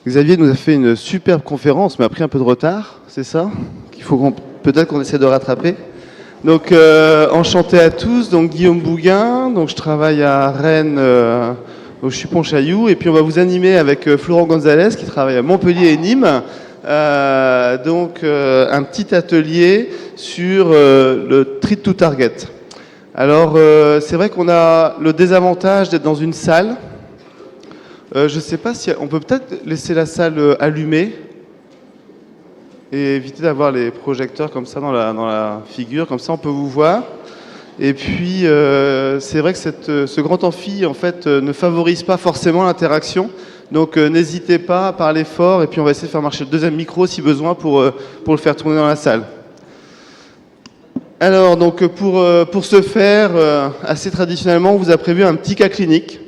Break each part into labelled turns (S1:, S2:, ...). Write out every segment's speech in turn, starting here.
S1: Xavier nous a fait une superbe conférence, mais a pris un peu de retard, c'est ça? Qu'il faut peut-être qu'on essaie de rattraper. Donc, enchanté à tous. Donc, Guillaume Bouguin. Donc, je travaille à Rennes, au Chupon-Chailloux. Et puis, on va vous animer avec Florent Gonzalez, qui travaille à Montpellier et Nîmes. Un petit atelier sur le treat to target. Alors, c'est vrai qu'on a le désavantage d'être dans une salle. Je ne sais pas si on peut peut-être laisser la salle allumée et éviter d'avoir les projecteurs comme ça dans la figure, comme ça on peut vous voir. Et puis c'est vrai que ce grand amphi en fait ne favorise pas forcément l'interaction, donc n'hésitez pas à parler fort et puis on va essayer de faire marcher le deuxième micro si besoin pour le faire tourner dans la salle. Alors donc pour ce faire, assez traditionnellement, on vous a prévu un petit cas clinique.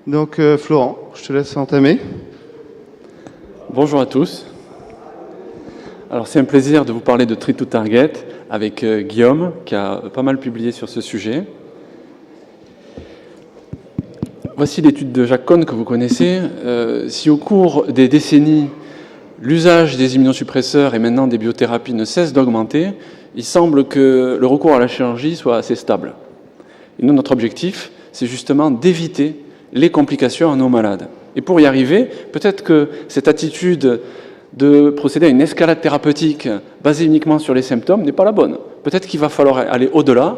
S1: Donc Florent, je te laisse entamer.
S2: Bonjour à tous. Alors c'est un plaisir de vous parler de Treat to Target avec Guillaume qui a pas mal publié sur ce sujet. Voici l'étude de Jacques Cohn que vous connaissez. Si au cours des décennies, l'usage des immunosuppresseurs et maintenant des biothérapies ne cesse d'augmenter, il semble que le recours à la chirurgie soit assez stable. Et nous, notre objectif, c'est justement d'éviter les complications à nos malades. Et pour y arriver, peut-être que cette attitude de procéder à une escalade thérapeutique basée uniquement sur les symptômes n'est pas la bonne. Peut-être qu'il va falloir aller au-delà,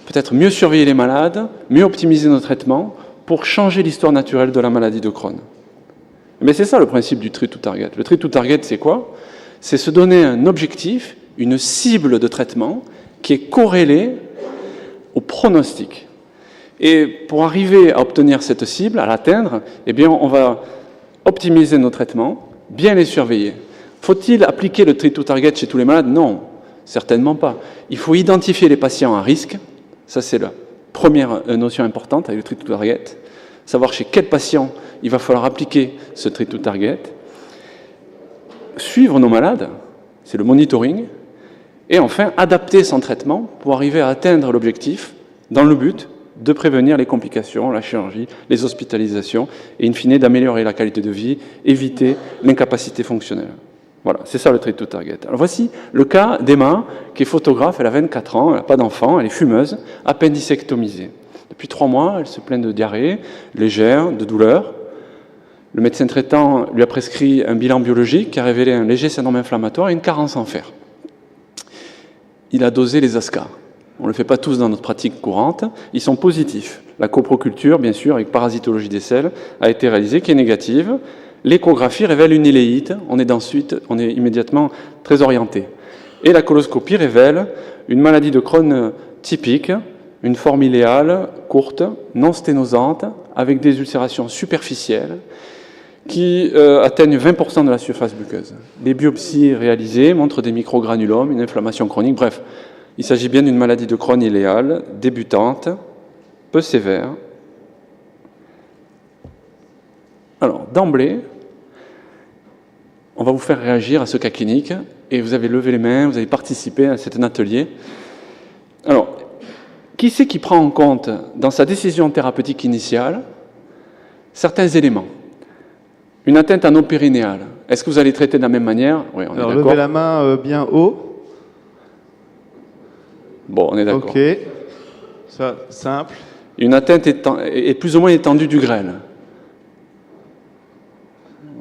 S2: peut-être mieux surveiller les malades, mieux optimiser nos traitements pour changer l'histoire naturelle de la maladie de Crohn. Mais c'est ça le principe du treat to target. Le treat to target, c'est quoi? C'est se donner un objectif, une cible de traitement qui est corrélée au pronostic. Et pour arriver à obtenir cette cible, à l'atteindre, eh bien, on va optimiser nos traitements, bien les surveiller. Faut-il appliquer le treat to target chez tous les malades? Non, certainement pas. Il faut identifier les patients à risque. Ça, c'est la première notion importante avec le treat to target. Savoir chez quel patient il va falloir appliquer ce treat to target. Suivre nos malades, c'est le monitoring. Et enfin, adapter son traitement pour arriver à atteindre l'objectif dans le but de prévenir les complications, la chirurgie, les hospitalisations, et in fine d'améliorer la qualité de vie, éviter l'incapacité fonctionnelle. Voilà, c'est ça le treat to target. Alors voici le cas d'Emma, qui est photographe, elle a 24 ans, elle n'a pas d'enfant, elle est fumeuse, appendicectomisée. Depuis 3 mois, elle se plaint de diarrhée légère, de douleur. Le médecin traitant lui a prescrit un bilan biologique qui a révélé un léger syndrome inflammatoire et une carence en fer. Il a dosé les ASCA. On ne le fait pas tous dans notre pratique courante. Ils sont positifs. La coproculture, bien sûr, avec parasitologie des selles, a été réalisée, qui est négative. L'échographie révèle une iléite. On est immédiatement très orienté. Et la coloscopie révèle une maladie de Crohn typique, une forme iléale, courte, non sténosante, avec des ulcérations superficielles qui atteignent 20% de la surface bucqueuse. Les biopsies réalisées montrent des microgranulomes, une inflammation chronique, bref. Il s'agit bien d'une maladie de Crohn iléale, débutante, peu sévère. Alors, d'emblée, on va vous faire réagir à ce cas clinique, et vous avez levé les mains, vous avez participé à cet atelier. Alors, qui c'est qui prend en compte, dans sa décision thérapeutique initiale, certains éléments? Une atteinte anneau périnéal. Est-ce que vous allez traiter de la même manière? Oui, on est d'accord.
S1: Alors, levez la main bien haut.
S2: Bon, on est d'accord.
S1: Ok, ça, simple.
S2: Une atteinte est plus ou moins étendue du grêle.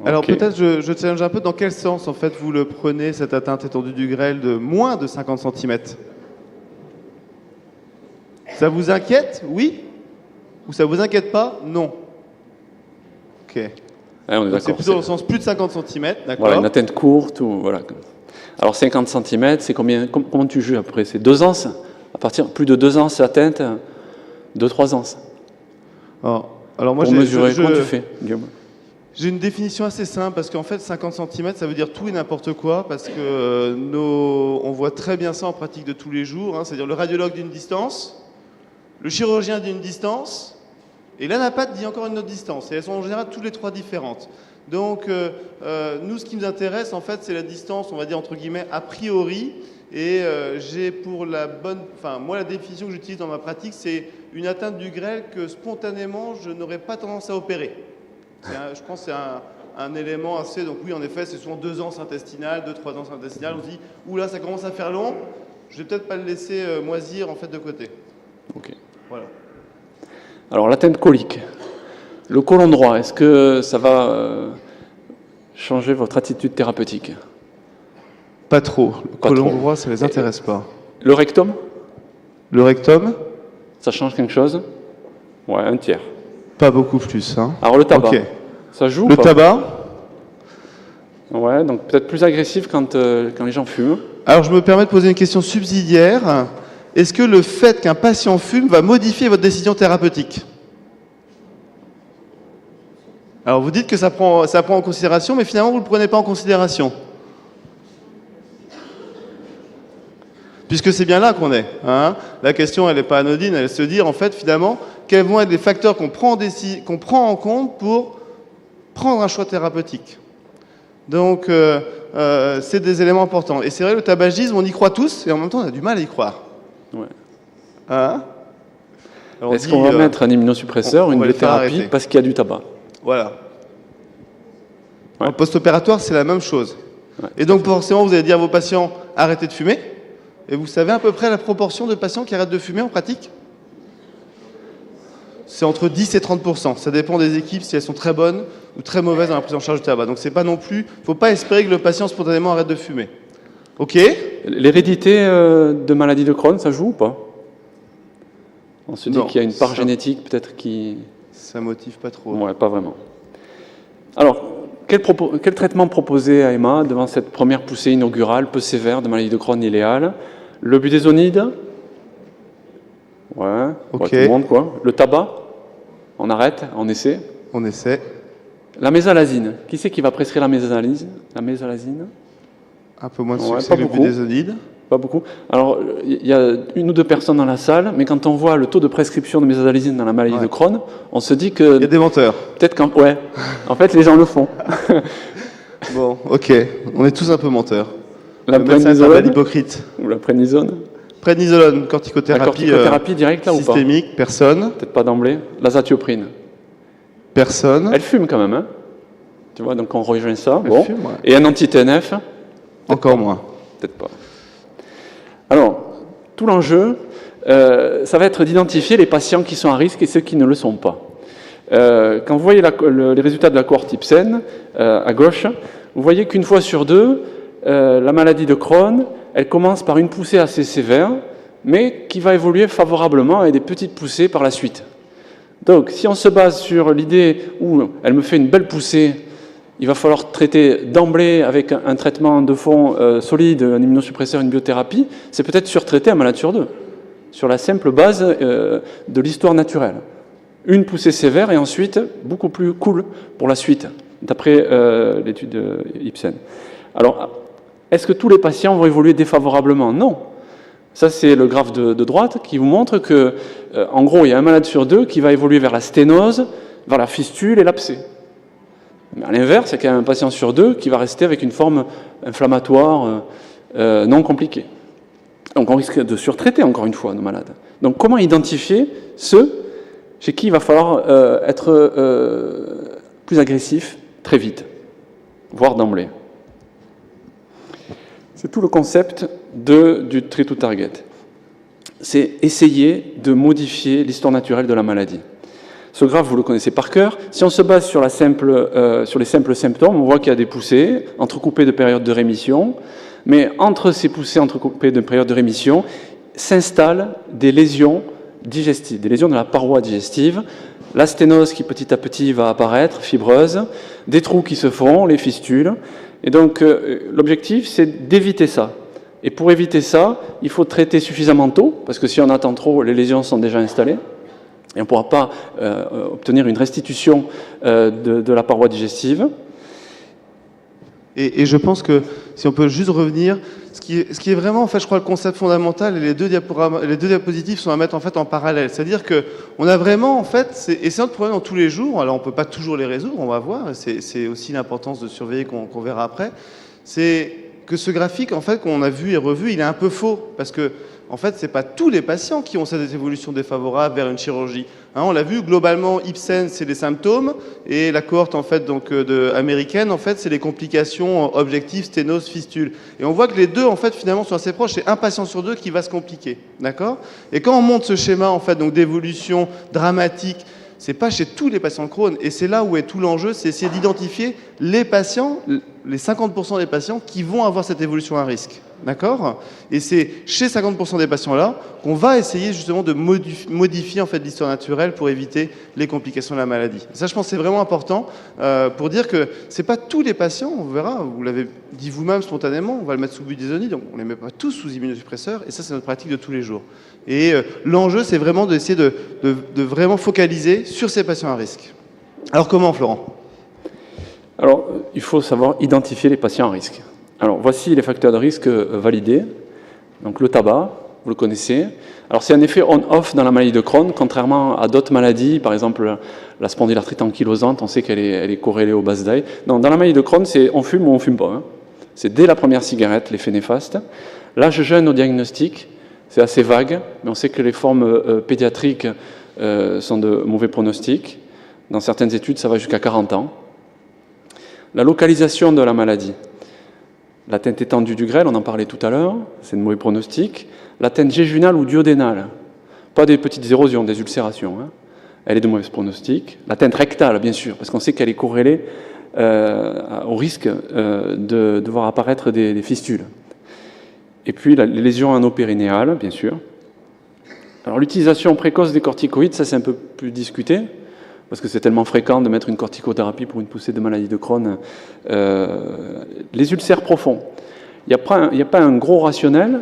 S1: Alors
S2: Okay.
S1: peut-être je challenge un peu, dans quel sens en fait vous le prenez, cette atteinte étendue du grêle de moins de 50 cm? Ça vous inquiète? Oui? Ou ça vous inquiète pas? Non. Ok.
S2: Ouais, on est d'accord.
S1: C'est plutôt dans le sens plus de 50 cm, d'accord?
S2: Voilà, une atteinte courte ou voilà. Alors 50 cm, c'est combien? Comment tu juges après? C'est 2 anses? À partir de plus de 2 anses atteinte, 2-3 anses.
S1: Alors moi,
S2: pour mesurer, comment tu fais, Guillaume?
S1: J'ai une définition assez simple parce qu'en fait 50 cm ça veut dire tout et n'importe quoi parce que on voit très bien ça en pratique de tous les jours, hein, c'est-à-dire le radiologue d'une distance, le chirurgien d'une distance et l'anapathe dit encore une autre distance et elles sont en général toutes les 3 différentes. Donc nous ce qui nous intéresse en fait c'est la distance, on va dire entre guillemets a priori et j'ai pour la bonne, enfin moi la définition que j'utilise dans ma pratique c'est une atteinte du grêle que spontanément je n'aurais pas tendance à opérer. Je pense que c'est un élément assez... Donc oui, en effet, c'est souvent 2 anses intestinales, 2-3 anses intestinales. On se dit, oula, ça commence à faire long, je vais peut-être pas le laisser moisir en fait de côté.
S2: Ok.
S1: Voilà.
S2: Alors, l'atteinte colique. Le côlon droit, est-ce que ça va changer votre attitude thérapeutique?
S1: Pas trop. Le
S2: Pas
S1: côlon
S2: trop.
S1: droit, ça les intéresse pas.
S2: Le rectum,
S1: Le rectum,
S2: ça change quelque chose? Ouais, un tiers.
S1: pas beaucoup plus. Hein.
S2: Alors, le tabac,
S1: Ok.
S2: ça joue ou
S1: Le
S2: pas?
S1: tabac.
S2: Ouais, donc peut-être plus agressif quand les gens fument.
S1: Alors, je me permets de poser une question subsidiaire. Est-ce que le fait qu'un patient fume va modifier votre décision thérapeutique? Alors, vous dites que ça prend en considération, mais finalement, vous ne le prenez pas en considération. Puisque c'est bien là qu'on est. Hein. La question, elle n'est pas anodine, elle est de se dire, en fait, finalement, quels vont être les facteurs qu'on prend en compte pour prendre un choix thérapeutique. Donc, c'est des éléments importants. Et c'est vrai, le tabagisme, on y croit tous, et en même temps, on a du mal à y croire.
S2: Ouais.
S1: Hein? Alors,
S2: Est-ce qu'on va mettre un immunosuppresseur, une
S1: va les faire
S2: biothérapie,
S1: arrêter.
S2: parce qu'il y a du tabac?
S1: Voilà.
S2: Ouais.
S1: En post-opératoire, c'est la même chose.
S2: Ouais,
S1: et donc, forcément, vous allez dire à vos patients, arrêtez de fumer. Et vous savez à peu près la proportion de patients qui arrêtent de fumer en pratique? C'est entre 10 et 30%. Ça dépend des équipes, si elles sont très bonnes ou très mauvaises dans la prise en charge du tabac. Donc, c'est pas non plus... faut pas espérer que le patient spontanément arrête de fumer. OK?
S2: L'hérédité de maladie de Crohn, ça joue ou pas? On se dit
S1: Non,
S2: qu'il y a une part
S1: ça-
S2: génétique peut-être qui...
S1: Ça motive pas trop.
S2: Ouais, pas vraiment. Alors, quel traitement proposer à Emma devant cette première poussée inaugurale peu sévère de maladie de Crohn iléale? Le budesonide? Ouais,
S1: Ok.
S2: tout le monde quoi. Le tabac? On arrête, on essaie.
S1: On essaie.
S2: La mésalazine. Qui c'est qui va prescrire la mésalazine? La mésalazine?
S1: Un peu moins de
S2: Ouais,
S1: succès
S2: pas
S1: que le
S2: beaucoup.
S1: budesonide.
S2: Pas beaucoup. Alors, il y a 1 ou 2 personnes dans la salle, mais quand on voit le taux de prescription de mésalazine dans la maladie
S1: Ouais.
S2: de Crohn, on se dit que
S1: Il y a des menteurs.
S2: peut-être qu'en ouais, en fait, les gens le font.
S1: Bon, OK. On est tous un peu menteurs.
S2: La
S1: Le médecin est un
S2: prénisolone
S1: bel hypocrite.
S2: ou la prénisone?
S1: Prénisolone,
S2: La
S1: corticothérapie
S2: corticothérapie directe là ou pas?
S1: systémique, personne.
S2: Peut-être pas d'emblée. L'azatioprine.
S1: Personne.
S2: Elle fume quand même, hein? Tu vois, donc on rejoint ça.
S1: Elle
S2: Bon.
S1: fume, ouais.
S2: Et un anti-TNF?
S1: Encore moins.
S2: Peut-être pas. Alors, tout l'enjeu, ça va être d'identifier les patients qui sont à risque et ceux qui ne le sont pas. Quand vous voyez les résultats de la cohorte Ipsen, à gauche, vous voyez qu'une fois sur 2, la maladie de Crohn, elle commence par une poussée assez sévère, mais qui va évoluer favorablement avec des petites poussées par la suite. Donc, si on se base sur l'idée où elle me fait une belle poussée, il va falloir traiter d'emblée avec un traitement de fond solide, un immunosuppresseur, une biothérapie, c'est peut-être surtraiter un malade sur 2, sur la simple base de l'histoire naturelle. Une poussée sévère et ensuite beaucoup plus cool pour la suite, d'après l'étude Ipsen. Alors, est-ce que tous les patients vont évoluer défavorablement? Non. Ça, c'est le graphe de droite qui vous montre que, en gros, il y a un malade sur 2 qui va évoluer vers la sténose, vers la fistule et l'abcès. Mais à l'inverse, il y a quand même un patient sur 2 qui va rester avec une forme inflammatoire non compliquée. Donc on risque de surtraiter encore une fois nos malades. Donc comment identifier ceux chez qui il va falloir être plus agressif très vite, voire d'emblée? C'est tout le concept du treat to target. C'est essayer de modifier l'histoire naturelle de la maladie. Ce graphe, vous le connaissez par cœur. Si on se base sur les simples symptômes, on voit qu'il y a des poussées entrecoupées de périodes de rémission. Mais entre ces poussées entrecoupées de périodes de rémission, s'installent des lésions digestives, des lésions de la paroi digestive. La sténose qui petit à petit va apparaître, fibreuse, des trous qui se font, les fistules. Et donc l'objectif, c'est d'éviter ça. Et pour éviter ça, il faut traiter suffisamment tôt, parce que si on attend trop, les lésions sont déjà installées. Et on ne pourra pas obtenir une restitution de la paroi digestive.
S1: Et je pense que, si on peut juste revenir, ce qui est vraiment, en fait, je crois, le concept fondamental, et les deux diapositives sont à mettre en fait en parallèle. C'est-à-dire qu'on a vraiment, en fait, et c'est notre problème dans tous les jours, alors on ne peut pas toujours les résoudre, on va voir, et c'est aussi l'importance de surveiller qu'on verra après, c'est que ce graphique, en fait, qu'on a vu et revu, il est un peu faux, parce que, en fait, c'est pas tous les patients qui ont cette évolution défavorable vers une chirurgie. Hein, on l'a vu, globalement, Ibsen, c'est les symptômes, et la cohorte, en fait, donc, américaine, en fait, c'est les complications objectives, sténose, fistule. Et on voit que les deux, en fait, finalement, sont assez proches. C'est un patient sur deux qui va se compliquer, d'accord? Et quand on monte ce schéma, en fait, donc, d'évolution dramatique, c'est pas chez tous les patients de Crohn, et c'est là où est tout l'enjeu, c'est essayer d'identifier les patients, les 50% des patients qui vont avoir cette évolution à risque, d'accord? Et c'est chez 50% des patients-là qu'on va essayer justement de modifier en fait l'histoire naturelle pour éviter les complications de la maladie. Et ça, je pense, c'est vraiment important pour dire que c'est pas tous les patients, on verra, vous l'avez dit vous-même spontanément, on va le mettre sous budesonide, donc on les met pas tous sous immunosuppresseurs, et ça, c'est notre pratique de tous les jours. Et l'enjeu, c'est vraiment d'essayer de vraiment focaliser sur ces patients à risque. Alors comment, Florent?
S2: Alors, il faut savoir identifier les patients à risque. Alors, voici les facteurs de risque validés. Donc, le tabac, vous le connaissez. Alors, c'est un effet on-off dans la maladie de Crohn, contrairement à d'autres maladies, par exemple la spondylarthrite ankylosante, on sait qu'elle est corrélée au BASDAI. Non, dans la maladie de Crohn, c'est on fume ou on fume pas. Hein. C'est dès la première cigarette, l'effet néfaste. L'âge jeune au diagnostic, c'est assez vague, mais on sait que les formes pédiatriques sont de mauvais pronostics. Dans certaines études, ça va jusqu'à 40 ans. La localisation de la maladie. L'atteinte étendue du grêle, on en parlait tout à l'heure, c'est de mauvais pronostic. L'atteinte jéjunale ou duodénale, pas des petites érosions, des ulcérations, hein. Elle est de mauvais pronostic. L'atteinte rectale, bien sûr, parce qu'on sait qu'elle est corrélée au risque de voir apparaître des fistules. Et puis les lésions anopérinéales, bien sûr. Alors l'utilisation précoce des corticoïdes, ça c'est un peu plus discuté, parce que c'est tellement fréquent de mettre une corticothérapie pour une poussée de maladie de Crohn. Les ulcères profonds, il n'y a pas un gros rationnel,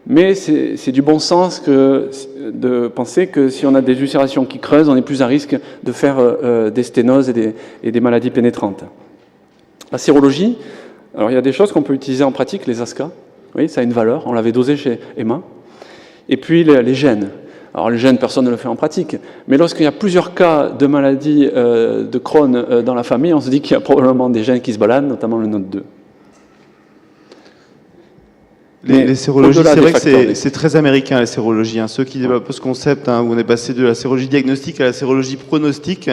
S2: mais c'est du bon sens de penser que si on a des ulcérations qui creusent, on est plus à risque de faire des sténoses et des maladies pénétrantes. La sérologie, alors il y a des choses qu'on peut utiliser en pratique, les ASCA, oui, ça a une valeur, on l'avait dosé chez Emma. Et puis les gènes. Alors les gènes, personne ne le fait en pratique, mais lorsqu'il y a plusieurs cas de maladie de Crohn dans la famille, on se dit qu'il y a probablement des gènes qui se baladent, notamment le NOD2.
S1: Les sérologies, c'est vrai que c'est très américain, les sérologies. Hein. Ceux qui développent ce concept, hein, où on est passé de la sérologie diagnostique à la sérologie pronostique,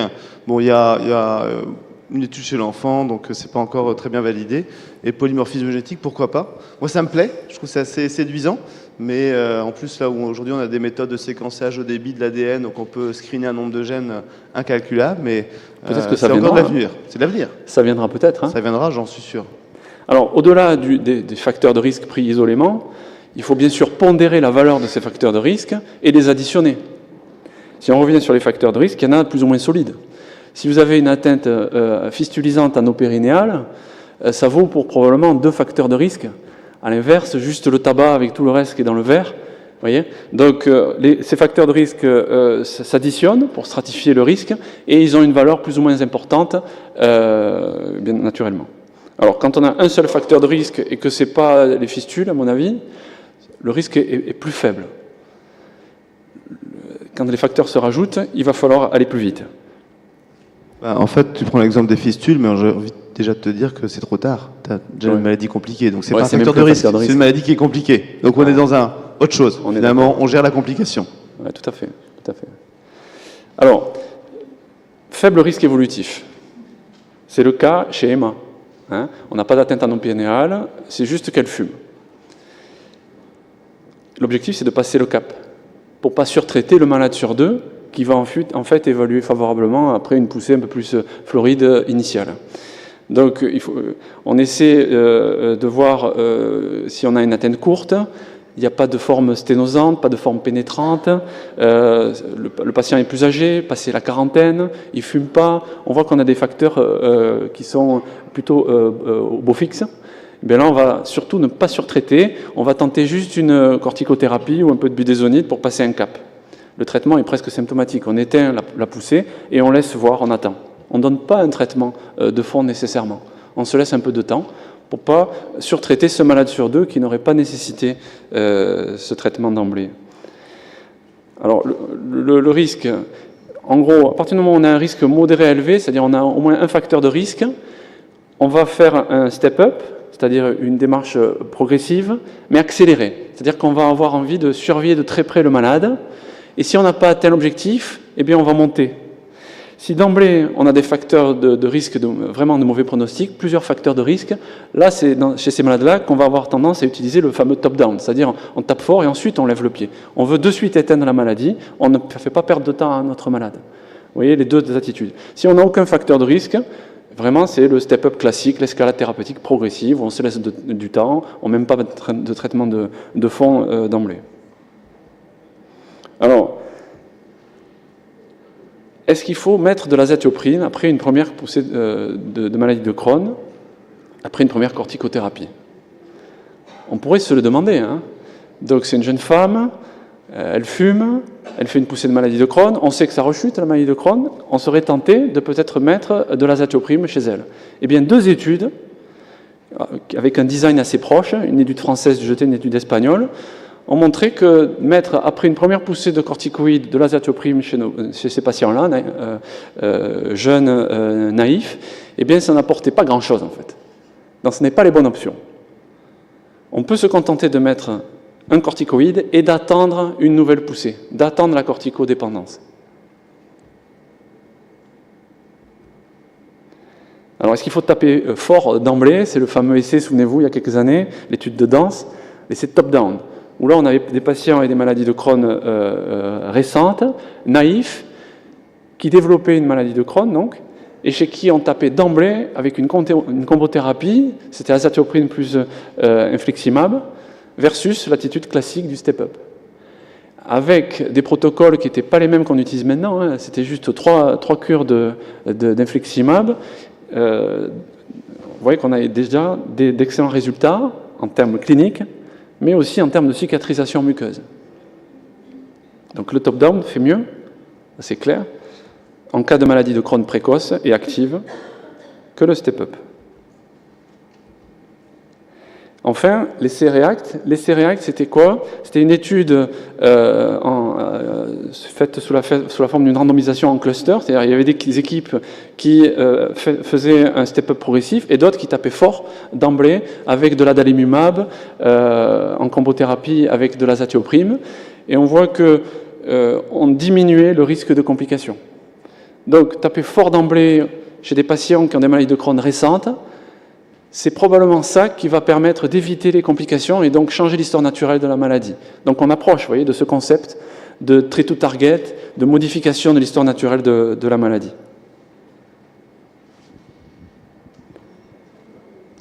S1: bon, il y a une étude chez l'enfant, donc c'est pas encore très bien validé. Et polymorphisme génétique, pourquoi pas? Moi, ça me plaît, je trouve que c'est assez séduisant. Mais en plus, là où aujourd'hui on a des méthodes de séquençage au débit de l'ADN, donc on peut screener un nombre de gènes incalculable, mais
S2: peut-être que ça
S1: c'est
S2: viendra,
S1: encore de l'avenir. C'est de l'avenir.
S2: Ça viendra peut-être. Hein.
S1: Ça viendra, j'en suis sûr.
S2: Alors, au-delà des facteurs de risque pris isolément, il faut bien sûr pondérer la valeur de ces facteurs de risque et les additionner. Si on revient sur les facteurs de risque, il y en a plus ou moins solides. Si vous avez une atteinte fistulisante anopérinéale, ça vaut pour probablement 2 facteurs de risque. À l'inverse, juste le tabac avec tout le reste qui est dans le verre. Voyez, donc ces facteurs de risque s'additionnent pour stratifier le risque et ils ont une valeur plus ou moins importante, bien naturellement. Alors, quand on a un seul facteur de risque et que ce n'est pas les fistules, à mon avis, le risque est plus faible. Quand les facteurs se rajoutent, il va falloir aller plus vite.
S1: En fait, tu prends l'exemple des fistules, mais j'ai envie déjà de te dire que c'est trop tard. Tu as déjà une maladie compliquée, donc c'est pas un facteur de risque, c'est une maladie qui est compliquée. Donc on est dans autre chose. Finalement, on gère la complication.
S2: Oui, tout à fait, tout à fait. Alors, faible risque évolutif. C'est le cas chez Emma. Hein, on n'a pas d'atteinte anopérinéale, c'est juste qu'elle fume. L'objectif, c'est de passer le cap, pour ne pas surtraiter le malade sur 2, qui va en fait évoluer favorablement après une poussée un peu plus floride initiale. Donc, on essaie de voir si on a une atteinte courte. Il n'y a pas de forme sténosante, pas de forme pénétrante. Le patient est plus âgé, passé la quarantaine, il ne fume pas. On voit qu'on a des facteurs qui sont plutôt au beau fixe. Bien là, on va surtout ne pas surtraiter. On va tenter juste une corticothérapie ou un peu de budesonide pour passer un cap. Le traitement est presque symptomatique. On éteint la poussée et on laisse voir, on attend. On ne donne pas un traitement de fond nécessairement. On se laisse un peu de temps pour ne pas surtraiter ce malade sur 2 qui n'aurait pas nécessité ce traitement d'emblée. Alors, le risque, en gros, à partir du moment où on a un risque modéré élevé, c'est-à-dire on a au moins un facteur de risque, on va faire un step-up c'est-à-dire une démarche progressive, mais accélérée. C'est-à-dire qu'on va avoir envie de surveiller de très près le malade, et si on n'a pas atteint l'objectif, eh bien on va monter. Si d'emblée on a des facteurs de risque, vraiment de mauvais pronostics, plusieurs facteurs de risque, là c'est chez ces malades-là qu'on va avoir tendance à utiliser le fameux top-down, c'est-à-dire on tape fort et ensuite on lève le pied. On veut de suite éteindre la maladie, on ne fait pas perdre de temps à notre malade. Vous voyez les deux attitudes. Si on n'a aucun facteur de risque, vraiment c'est le step-up classique, l'escalade thérapeutique progressive, où on se laisse du temps, on ne met même pas de traitement de fond d'emblée. Alors, est-ce qu'il faut mettre de l'azatioprine après une première poussée de maladie de Crohn, après une première corticothérapie? On pourrait se le demander. Hein. Donc c'est une jeune femme, elle fume, elle fait une poussée de maladie de Crohn, on sait que ça rechute la maladie de Crohn, on serait tenté de peut-être mettre de l'azatioprine chez elle. Eh bien, 2 études, avec un design assez proche, une étude française jetée, une étude espagnole, ont montré que mettre, après une première poussée de corticoïdes, de l'azatioprine chez ces patients-là, jeunes, naïfs, eh bien, ça n'apportait pas grand-chose, en fait. Donc, ce n'est pas les bonnes options. On peut se contenter de mettre un corticoïde et d'attendre une nouvelle poussée, d'attendre la corticodépendance. Alors, est-ce qu'il faut taper fort d'emblée? C'est le fameux essai, souvenez-vous, il y a quelques années, l'étude de Danse, l'essai top-down, où là, on avait des patients avec des maladies de Crohn récentes, naïfs, qui développaient une maladie de Crohn, donc, et chez qui on tapait d'emblée avec une combothérapie, c'était azatioprine plus infliximab, versus l'attitude classique du step-up. Avec des protocoles qui n'étaient pas les mêmes qu'on utilise maintenant, hein, c'était juste 3 cures d'infliximab. Vous voyez qu'on a déjà d'excellents résultats en termes cliniques, mais aussi en termes de cicatrisation muqueuse. Donc le top-down fait mieux, c'est clair, en cas de maladie de Crohn précoce et active, que le step-up. Enfin, l'essai REACT. L'essai REACT, c'était quoi? C'était une étude faite sous la forme d'une randomisation en cluster, c'est-à-dire il y avait des équipes qui faisaient un step-up progressif et d'autres qui tapaient fort d'emblée avec de l'adalimumab, en combothérapie avec de l'azatioprine, et on voit qu'on diminuait le risque de complications. Donc, taper fort d'emblée chez des patients qui ont des maladies de Crohn récentes, c'est probablement ça qui va permettre d'éviter les complications et donc changer l'histoire naturelle de la maladie. Donc on approche, vous voyez, de ce concept de treat to target, de modification de l'histoire naturelle de la maladie.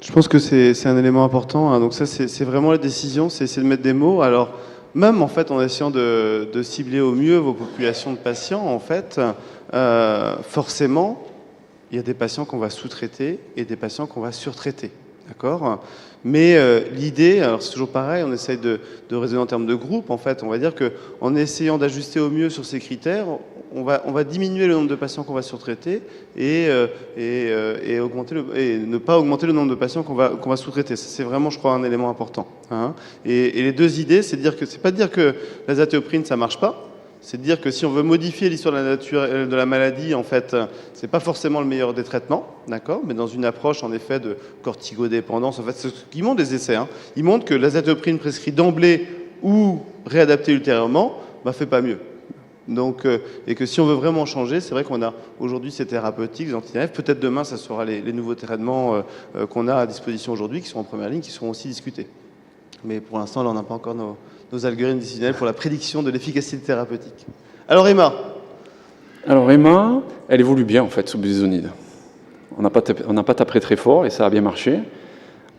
S1: Je pense que c'est un élément important. Hein. Donc ça, c'est vraiment la décision, c'est essayer de mettre des mots. Alors, même en fait, en essayant de cibler au mieux vos populations de patients, en fait, forcément, il y a des patients qu'on va sous-traiter et des patients qu'on va surtraiter, d'accord? Mais l'idée, alors c'est toujours pareil, on essaye de raisonner en termes de groupe, en fait, on va dire qu'en essayant d'ajuster au mieux sur ces critères, on va diminuer le nombre de patients qu'on va surtraiter et ne pas augmenter le nombre de patients qu'on va sous-traiter. C'est vraiment, je crois, un élément important. Hein. Et les deux idées, c'est pas de dire que l'azatioprine, ça marche pas. C'est de dire que si on veut modifier l'histoire de la maladie, en fait, c'est pas forcément le meilleur des traitements, d'accord? Mais dans une approche, en effet, de corticodépendance, en fait, ce qu'ils montrent des essais, hein, ils montrent que l'azatioprine prescrit d'emblée ou réadapté ultérieurement, fait pas mieux. Donc, et que si on veut vraiment changer, c'est vrai qu'on a aujourd'hui ces thérapeutiques, les anti-TNF, peut-être demain, ça sera les nouveaux traitements qu'on a à disposition aujourd'hui, qui sont en première ligne, qui seront aussi discutés. Mais pour l'instant, là, on n'a pas encore nos algorithmes décisionnels pour la prédiction de l'efficacité thérapeutique. Alors Emma,
S2: elle évolue bien en fait sous budesonide. On n'a pas tapé très fort et ça a bien marché.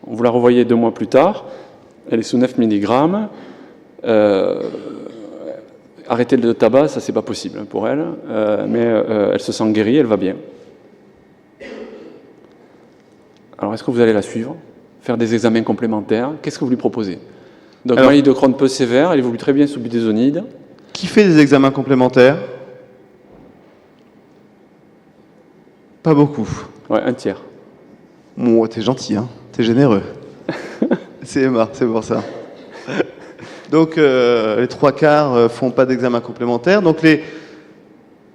S2: On vous la revoyait 2 mois plus tard. Elle est sous 9 mg. Arrêter le tabac, ça c'est pas possible pour elle, mais elle se sent guérie, elle va bien. Alors est-ce que vous allez la suivre, faire des examens complémentaires? Qu'est-ce que vous lui proposez? Donc, maladie de Crohn peu sévère, elle évolue très bien sous budesonide.
S1: Qui fait des examens complémentaires? Pas beaucoup.
S2: Ouais, 1/3.
S1: Bon, t'es gentil, hein, t'es généreux. C'est Emma, c'est pour ça. Donc, les 3/4 font pas d'examen complémentaire. Donc, les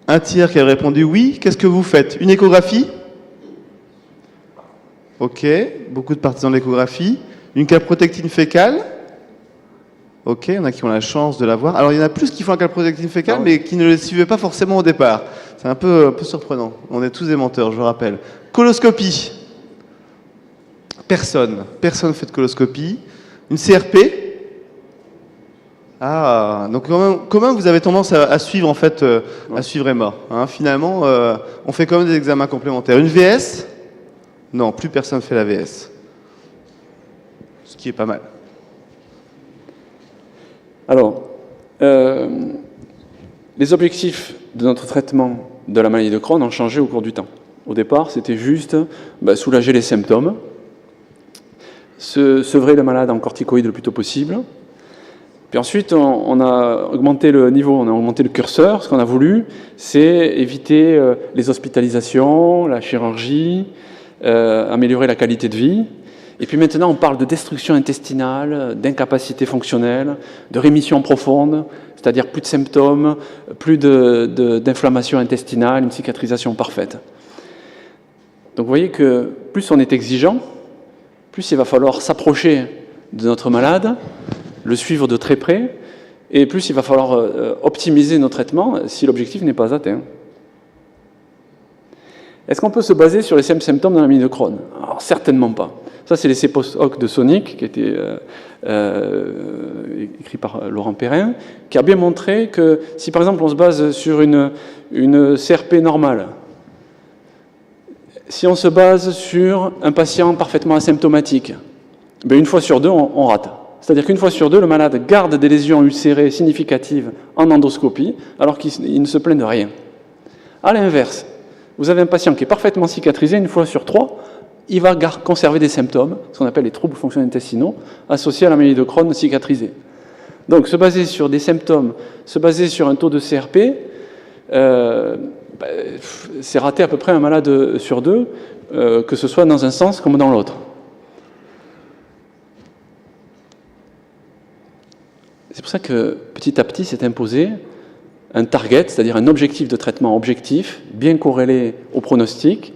S1: 1/3 qui a répondu oui, qu'est-ce que vous faites? Une échographie? Ok, beaucoup de partisans de l'échographie. Une calprotectine fécale. Ok, il y en a qui ont la chance de l'avoir. Alors il y en a plus qui font la calprotectine fécale, mais qui ne le suivaient pas forcément au départ. C'est un peu surprenant. On est tous des menteurs, je vous rappelle. Coloscopie. Personne ne fait de coloscopie. Une CRP. Ah, donc quand même vous avez tendance à suivre en fait, à suivre Emma. Hein, finalement, on fait quand même des examens complémentaires. Une VS. Non, plus personne fait la VS. Ce qui est pas mal.
S2: Alors, les objectifs de notre traitement de la maladie de Crohn ont changé au cours du temps. Au départ, c'était juste soulager les symptômes, sevrer le malade en corticoïdes le plus tôt possible. Puis ensuite, on a augmenté le niveau, on a augmenté le curseur. Ce qu'on a voulu, c'est éviter les hospitalisations, la chirurgie, améliorer la qualité de vie. Et puis maintenant, on parle de destruction intestinale, d'incapacité fonctionnelle, de rémission profonde, c'est-à-dire plus de symptômes, plus d'inflammation intestinale, une cicatrisation parfaite. Donc vous voyez que plus on est exigeant, plus il va falloir s'approcher de notre malade, le suivre de très près, et plus il va falloir optimiser nos traitements si l'objectif n'est pas atteint. Est-ce qu'on peut se baser sur les mêmes symptômes dans la maladie de Crohn? Alors, certainement pas. Ça, c'est l'essai post-hoc de Sonic, qui a été écrit par Laurent Perrin, qui a bien montré que si, par exemple, on se base sur une CRP normale, si on se base sur un patient parfaitement asymptomatique, une fois sur deux, on rate. C'est-à-dire qu'une fois sur deux, le malade garde des lésions ulcérées significatives en endoscopie, alors qu'il ne se plaint de rien. À l'inverse, vous avez un patient qui est parfaitement cicatrisé, une fois sur trois, il va conserver des symptômes, ce qu'on appelle les troubles fonctionnels intestinaux, associés à la maladie de Crohn cicatrisée. Donc, se baser sur des symptômes, se baser sur un taux de CRP, c'est rater à peu près un malade sur deux, que ce soit dans un sens comme dans l'autre. C'est pour ça que, petit à petit, s'est imposé un target, c'est-à-dire un objectif de traitement objectif, bien corrélé au pronostic,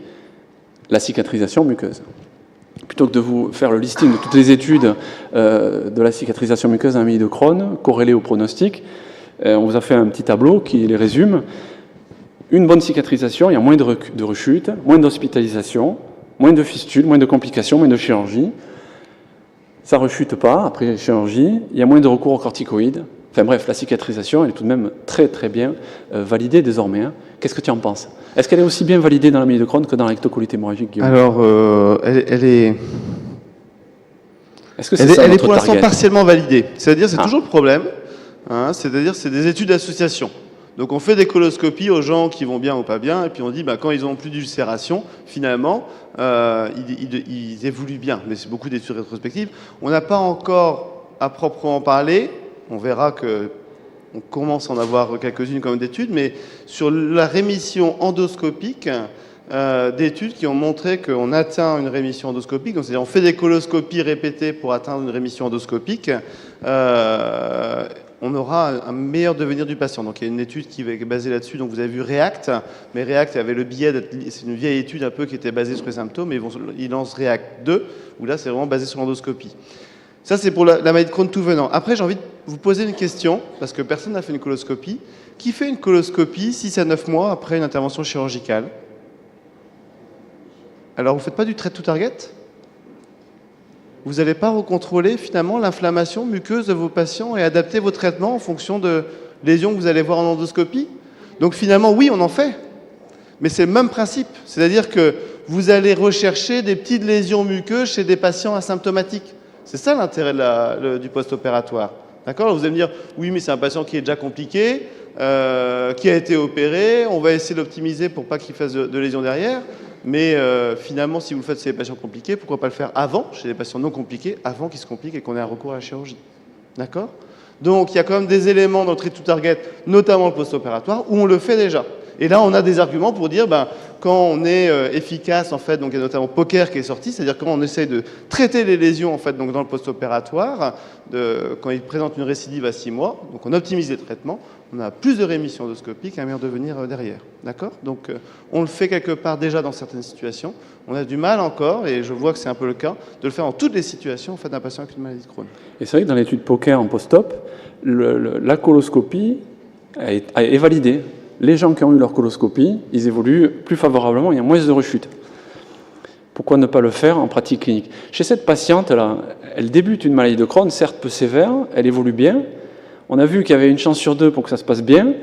S2: la cicatrisation muqueuse. Plutôt que de vous faire le listing de toutes les études de la cicatrisation muqueuse dans la maladie de Crohn, corrélée au pronostic, on vous a fait un petit tableau qui les résume. Une bonne cicatrisation, il y a moins de rechutes, moins d'hospitalisation, moins de fistules, moins de complications, moins de chirurgie. Ça ne rechute pas après la chirurgie, il y a moins de recours aux corticoïdes. Enfin bref, la cicatrisation, elle est tout de même très très bien validée désormais. Hein. Qu'est-ce que tu en penses? Est-ce qu'elle est aussi bien validée dans la maladie de Crohn que dans la rectocolite hémorragique, Guillaume?
S1: Alors, elle est...
S2: Est-ce que c'est ça
S1: elle est
S2: notre
S1: pour l'instant
S2: target?
S1: partiellement validée. C'est-à-dire, c'est toujours le problème. Hein, c'est-à-dire, c'est des études d'association. Donc, on fait des coloscopies aux gens qui vont bien ou pas bien, et puis on dit, quand ils n'ont plus d'ulcération, finalement, ils évoluent bien. Mais c'est beaucoup d'études rétrospectives. On n'a pas encore, à proprement parler, on verra que on commence à en avoir quelques-unes comme d'études, mais sur la rémission endoscopique, d'études qui ont montré qu'on atteint une rémission endoscopique, donc c'est-à-dire on fait des coloscopies répétées pour atteindre une rémission endoscopique, on aura un meilleur devenir du patient. Donc il y a une étude qui est basée là-dessus, donc vous avez vu REACT, mais REACT avait le biais d'être, c'est une vieille étude un peu qui était basée sur les symptômes, et ils lancent REACT 2, où là c'est vraiment basé sur l'endoscopie. Ça, c'est pour la maladie de Crohn tout venant. Après, j'ai envie de vous poser une question, parce que personne n'a fait une coloscopie. Qui fait une coloscopie 6 à 9 mois après une intervention chirurgicale? Alors, vous ne faites pas du trait to target? Vous n'allez pas recontrôler finalement l'inflammation muqueuse de vos patients et adapter vos traitements en fonction de lésions que vous allez voir en endoscopie? Donc finalement, oui, on en fait. Mais c'est le même principe. C'est-à-dire que vous allez rechercher des petites lésions muqueuses chez des patients asymptomatiques. C'est ça l'intérêt du post-opératoire. D'accord? Vous allez me dire, oui, mais c'est un patient qui est déjà compliqué, qui a été opéré, on va essayer d'optimiser pour pas qu'il fasse de lésions derrière. Mais finalement, si vous le faites chez les patients compliqués, pourquoi pas le faire avant, chez les patients non compliqués, avant qu'ils se compliquent et qu'on ait un recours à la chirurgie. D'accord? Donc, il y a quand même des éléments dans le treat to target, notamment le post-opératoire, où on le fait déjà. Et là, on a des arguments pour dire, quand on est efficace, en fait, donc il y a notamment Poker qui est sorti, c'est-à-dire quand on essaye de traiter les lésions, en fait, donc dans le post-opératoire, quand il présente une récidive à 6 mois, donc on optimise les traitements, On a plus de rémission endoscopique qu'un mur de venir derrière. D'accord? Donc, on le fait quelque part déjà dans certaines situations. On a du mal encore, et je vois que c'est un peu le cas, de le faire dans toutes les situations en fait, d'un patient avec une maladie de Crohn.
S2: Et c'est vrai que dans l'étude Poker en post-op, la coloscopie est validée. Les gens qui ont eu leur coloscopie, ils évoluent plus favorablement, il y a moins de rechutes. Pourquoi ne pas le faire en pratique clinique? Chez cette patiente-là, elle débute une maladie de Crohn, certes peu sévère, elle évolue bien. On a vu qu'il y avait une chance sur 2 pour que ça se passe bien,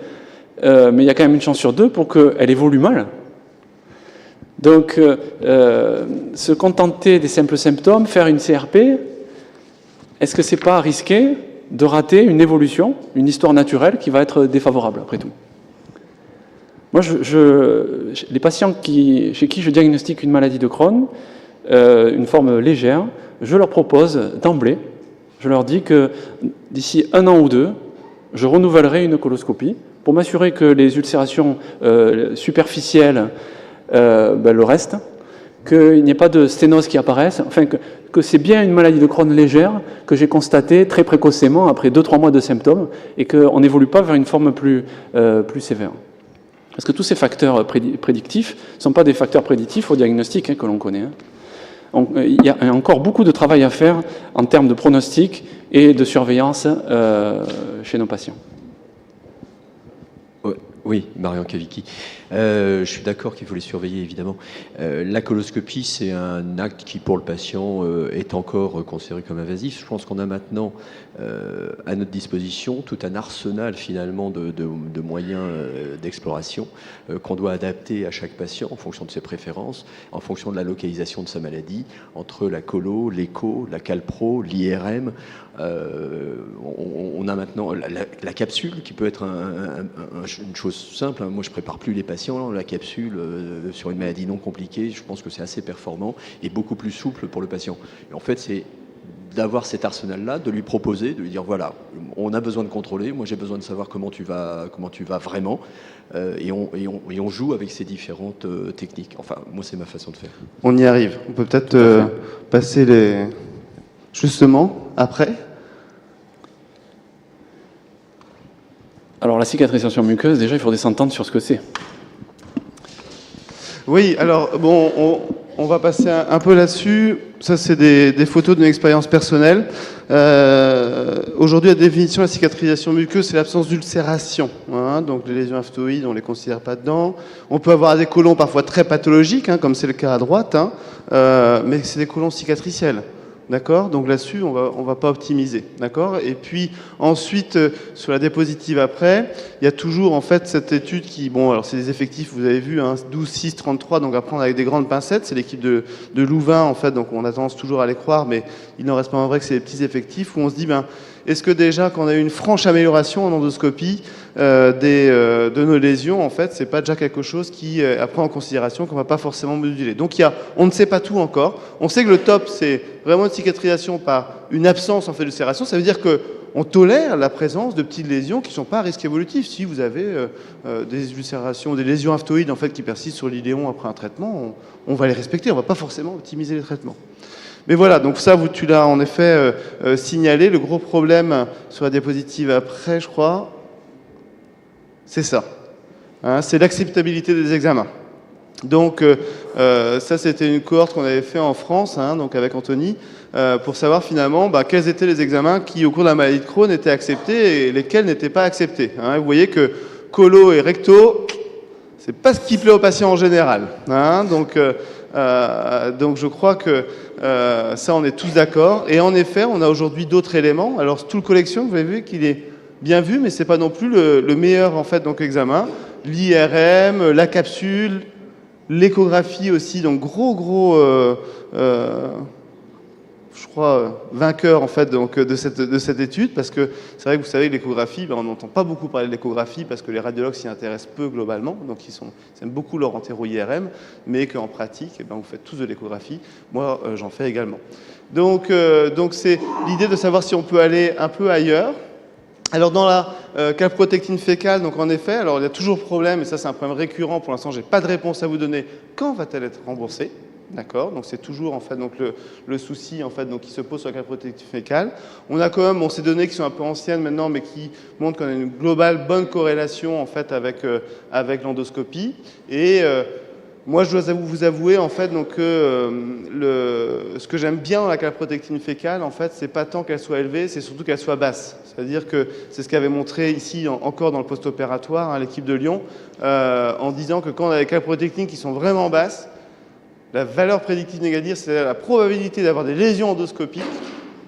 S2: mais il y a quand même une chance sur 2 pour qu'elle évolue mal. Donc, se contenter des simples symptômes, faire une CRP, est-ce que c'est pas risqué de rater une évolution, une histoire naturelle qui va être défavorable après tout? Moi, les patients chez qui je diagnostique une maladie de Crohn, une forme légère, je leur propose d'emblée, je leur dis que d'ici 1 an ou 2, je renouvellerai une coloscopie pour m'assurer que les ulcérations superficielles le restent, qu'il n'y ait pas de sténose qui apparaisse, enfin que c'est bien une maladie de Crohn légère que j'ai constatée très précocement après 2-3 mois de symptômes et qu'on n'évolue pas vers une forme plus sévère. Parce que tous ces facteurs prédictifs ne sont pas des facteurs prédictifs au diagnostic que l'on connaît. Il y a encore beaucoup de travail à faire en termes de pronostic et de surveillance chez nos patients.
S3: Oui, Marian Kavicki. Je suis d'accord qu'il faut les surveiller, évidemment. La coloscopie, c'est un acte qui, pour le patient, est encore considéré comme invasif. Je pense qu'on a maintenant à notre disposition tout un arsenal, finalement, de moyens d'exploration qu'on doit adapter à chaque patient en fonction de ses préférences, en fonction de la localisation de sa maladie, entre la colo, l'écho, la calpro, l'IRM. On a maintenant la capsule qui peut être une chose simple. Moi, je prépare plus les patients. La capsule sur une maladie non compliquée, je pense que c'est assez performant et beaucoup plus souple pour le patient. Et en fait, c'est d'avoir cet arsenal-là, de lui proposer, de lui dire voilà, on a besoin de contrôler. Moi, j'ai besoin de savoir comment tu vas vraiment, et on joue avec ces différentes techniques. Enfin, moi, c'est ma façon de faire.
S1: On y arrive. On peut peut-être passer justement après.
S2: Alors la cicatrisation muqueuse, déjà il faudrait s'entendre sur ce que c'est.
S1: Oui, alors bon, on va passer un peu là-dessus. Ça, c'est des photos d'une expérience personnelle. Aujourd'hui, la définition de la cicatrisation muqueuse, c'est l'absence d'ulcération. Hein, donc les lésions aftoïdes, on ne les considère pas dedans. On peut avoir des côlons parfois très pathologiques, hein, comme c'est le cas à droite, hein, mais c'est des côlons cicatriciels. D'accord? Donc là-dessus, on va pas optimiser. D'accord? Et puis ensuite, sur la diapositive après, il y a toujours en fait cette étude qui, bon, alors c'est des effectifs, vous avez vu, hein, 12, 6, 33, donc à prendre avec des grandes pincettes. C'est l'équipe de Louvain en fait, donc on a tendance toujours à les croire, mais il n'en reste pas en vrai que c'est des petits effectifs où on se dit, est-ce que déjà, quand on a eu une franche amélioration en endoscopie de nos lésions, en fait, c'est pas déjà quelque chose qui prend en considération qu'on va pas forcément moduler. Donc on ne sait pas tout encore. On sait que le top, c'est vraiment une cicatrisation par une absence en fait d'ulcération. Ça veut dire que on tolère la présence de petites lésions qui ne sont pas à risque évolutif. Si vous avez des ulcérations, des lésions aftoïdes en fait qui persistent sur l'iléon après un traitement, on va les respecter. On va pas forcément optimiser les traitements. Mais voilà, donc ça, tu l'as en effet signalé. Le gros problème sur la diapositive après, je crois, c'est ça. Hein, c'est l'acceptabilité des examens. Donc ça, c'était une cohorte qu'on avait fait en France, hein, donc avec Anthony, pour savoir finalement quels étaient les examens qui, au cours de la maladie de Crohn, étaient acceptés et lesquels n'étaient pas acceptés. Hein. Vous voyez que colo et recto, c'est pas ce qui plaît aux patients en général. Hein, donc je crois que ça, on est tous d'accord. Et en effet, on a aujourd'hui d'autres éléments. Alors, stool collection, vous avez vu qu'il est bien vu, mais c'est pas non plus le meilleur en fait donc examen. L'IRM, la capsule, l'échographie aussi. Donc gros, je crois, vainqueur en fait donc de cette étude, parce que c'est vrai que vous savez que l'échographie, on n'entend pas beaucoup parler de l'échographie parce que les radiologues s'y intéressent peu globalement, donc ils aiment beaucoup leur entéro-IRM, mais qu'en pratique, vous faites tous de l'échographie. Moi, j'en fais également. Donc c'est l'idée de savoir si on peut aller un peu ailleurs. Alors dans la calprotectine fécale, donc en effet, alors il y a toujours problème, et ça c'est un problème récurrent. Pour l'instant, j'ai pas de réponse à vous donner. Quand va-t-elle être remboursée? D'accord, donc c'est toujours en fait donc le souci en fait donc qui se pose sur la cale protective fécale. On a quand même ces données qui sont un peu anciennes maintenant, mais qui montrent qu'on a une globale bonne corrélation en fait avec l'endoscopie. Et moi, je dois vous avouer en fait donc que ce que j'aime bien dans la cale protective fécale, en fait, c'est pas tant qu'elle soit élevée, c'est surtout qu'elle soit basse. C'est-à-dire que c'est ce qu'avait montré ici encore dans le post-opératoire hein, l'équipe de Lyon, en disant que quand on a des cales protectives qui sont vraiment basses, la valeur prédictive négative, c'est la probabilité d'avoir des lésions endoscopiques,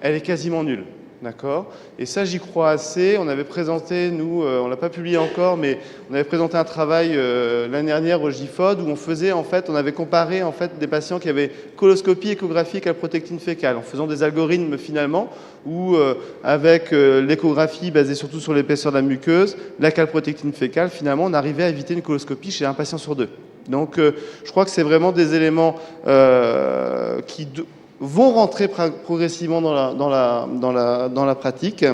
S1: elle est quasiment nulle. D'accord ? Et ça, j'y crois assez. On avait présenté, nous, on ne l'a pas publié encore, mais on avait présenté un travail l'année dernière au GIFOD où on faisait, en fait, on avait comparé en fait, des patients qui avaient coloscopie, échographie et calprotectine fécale en faisant des algorithmes finalement où, avec l'échographie basée surtout sur l'épaisseur de la muqueuse, la calprotectine fécale, finalement, on arrivait à éviter une coloscopie chez un patient sur 2. Donc, je crois que c'est vraiment des éléments qui vont rentrer progressivement dans la pratique.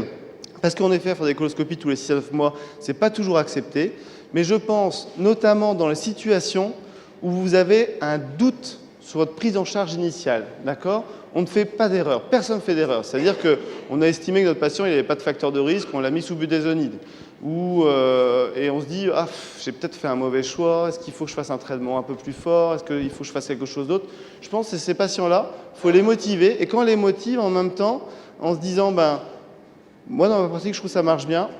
S1: Parce qu'en effet, faire des coloscopies tous les 6 à 9 mois, ce n'est pas toujours accepté. Mais je pense notamment dans les situations où vous avez un doute sur votre prise en charge initiale. D'accord ? On ne fait pas d'erreur. Personne ne fait d'erreur. C'est-à-dire qu'on a estimé que notre patient n'avait pas de facteur de risque, on l'a mis sous budesonide. Et on se dit, ah, j'ai peut-être fait un mauvais choix, est-ce qu'il faut que je fasse un traitement un peu plus fort, est-ce qu'il faut que je fasse quelque chose d'autre? Je pense que ces patients-là, il faut les motiver, et quand on les motive en même temps, en se disant, moi dans ma pratique, je trouve que ça marche bien,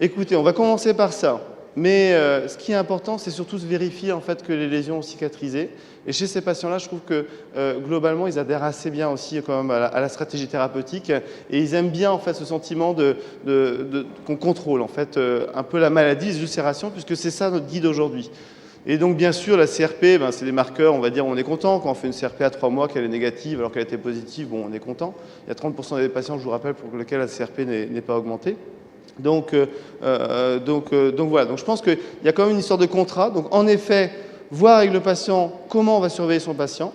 S1: écoutez, on va commencer par ça, mais ce qui est important, c'est surtout de vérifier en fait, que les lésions ont cicatrisé, et chez ces patients-là, je trouve que globalement, ils adhèrent assez bien aussi quand même à la stratégie thérapeutique et ils aiment bien en fait, ce sentiment qu'on contrôle en fait, un peu la maladie, les ulcérations, puisque c'est ça notre guide aujourd'hui. Et donc, bien sûr, la CRP, c'est des marqueurs, on va dire, on est content. Quand on fait une CRP à 3 mois, qu'elle est négative alors qu'elle était positive, bon, on est content. Il y a 30% des patients, je vous rappelle, pour lesquels la CRP n'est pas augmentée. Donc voilà. Donc je pense qu'il y a quand même une histoire de contrat. Donc en effet, voir avec le patient comment on va surveiller son patient.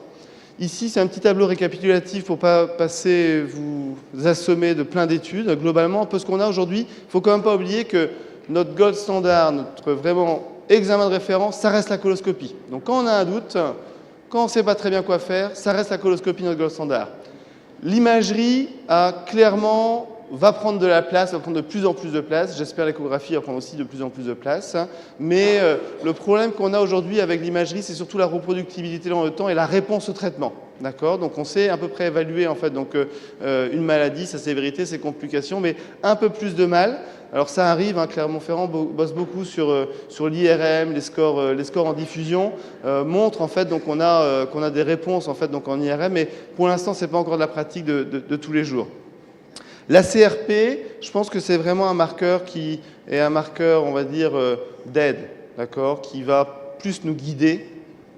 S1: Ici, c'est un petit tableau récapitulatif pour ne pas vous assommer de plein d'études. Globalement, un peu ce qu'on a aujourd'hui, il ne faut quand même pas oublier que notre gold standard, notre vraiment examen de référence, ça reste la coloscopie. Donc quand on a un doute, quand on ne sait pas très bien quoi faire, ça reste la coloscopie, notre gold standard. L'imagerie va prendre de la place, va prendre de plus en plus de place. J'espère l'échographie va prendre aussi de plus en plus de place. Mais le problème qu'on a aujourd'hui avec l'imagerie, c'est surtout la reproductibilité dans le temps et la réponse au traitement. D'accord ? Donc on sait à peu près évaluer en fait, donc, une maladie, sa sévérité, ses complications, mais un peu plus de mal. Alors ça arrive, hein, Clermont-Ferrand bosse beaucoup sur l'IRM, les scores en diffusion, montrent en fait donc qu'on a des réponses en fait donc en IRM, mais pour l'instant c'est pas encore de la pratique de tous les jours. La CRP, je pense que c'est vraiment un marqueur qui est un marqueur, on va dire, d'aide, d'accord, qui va plus nous guider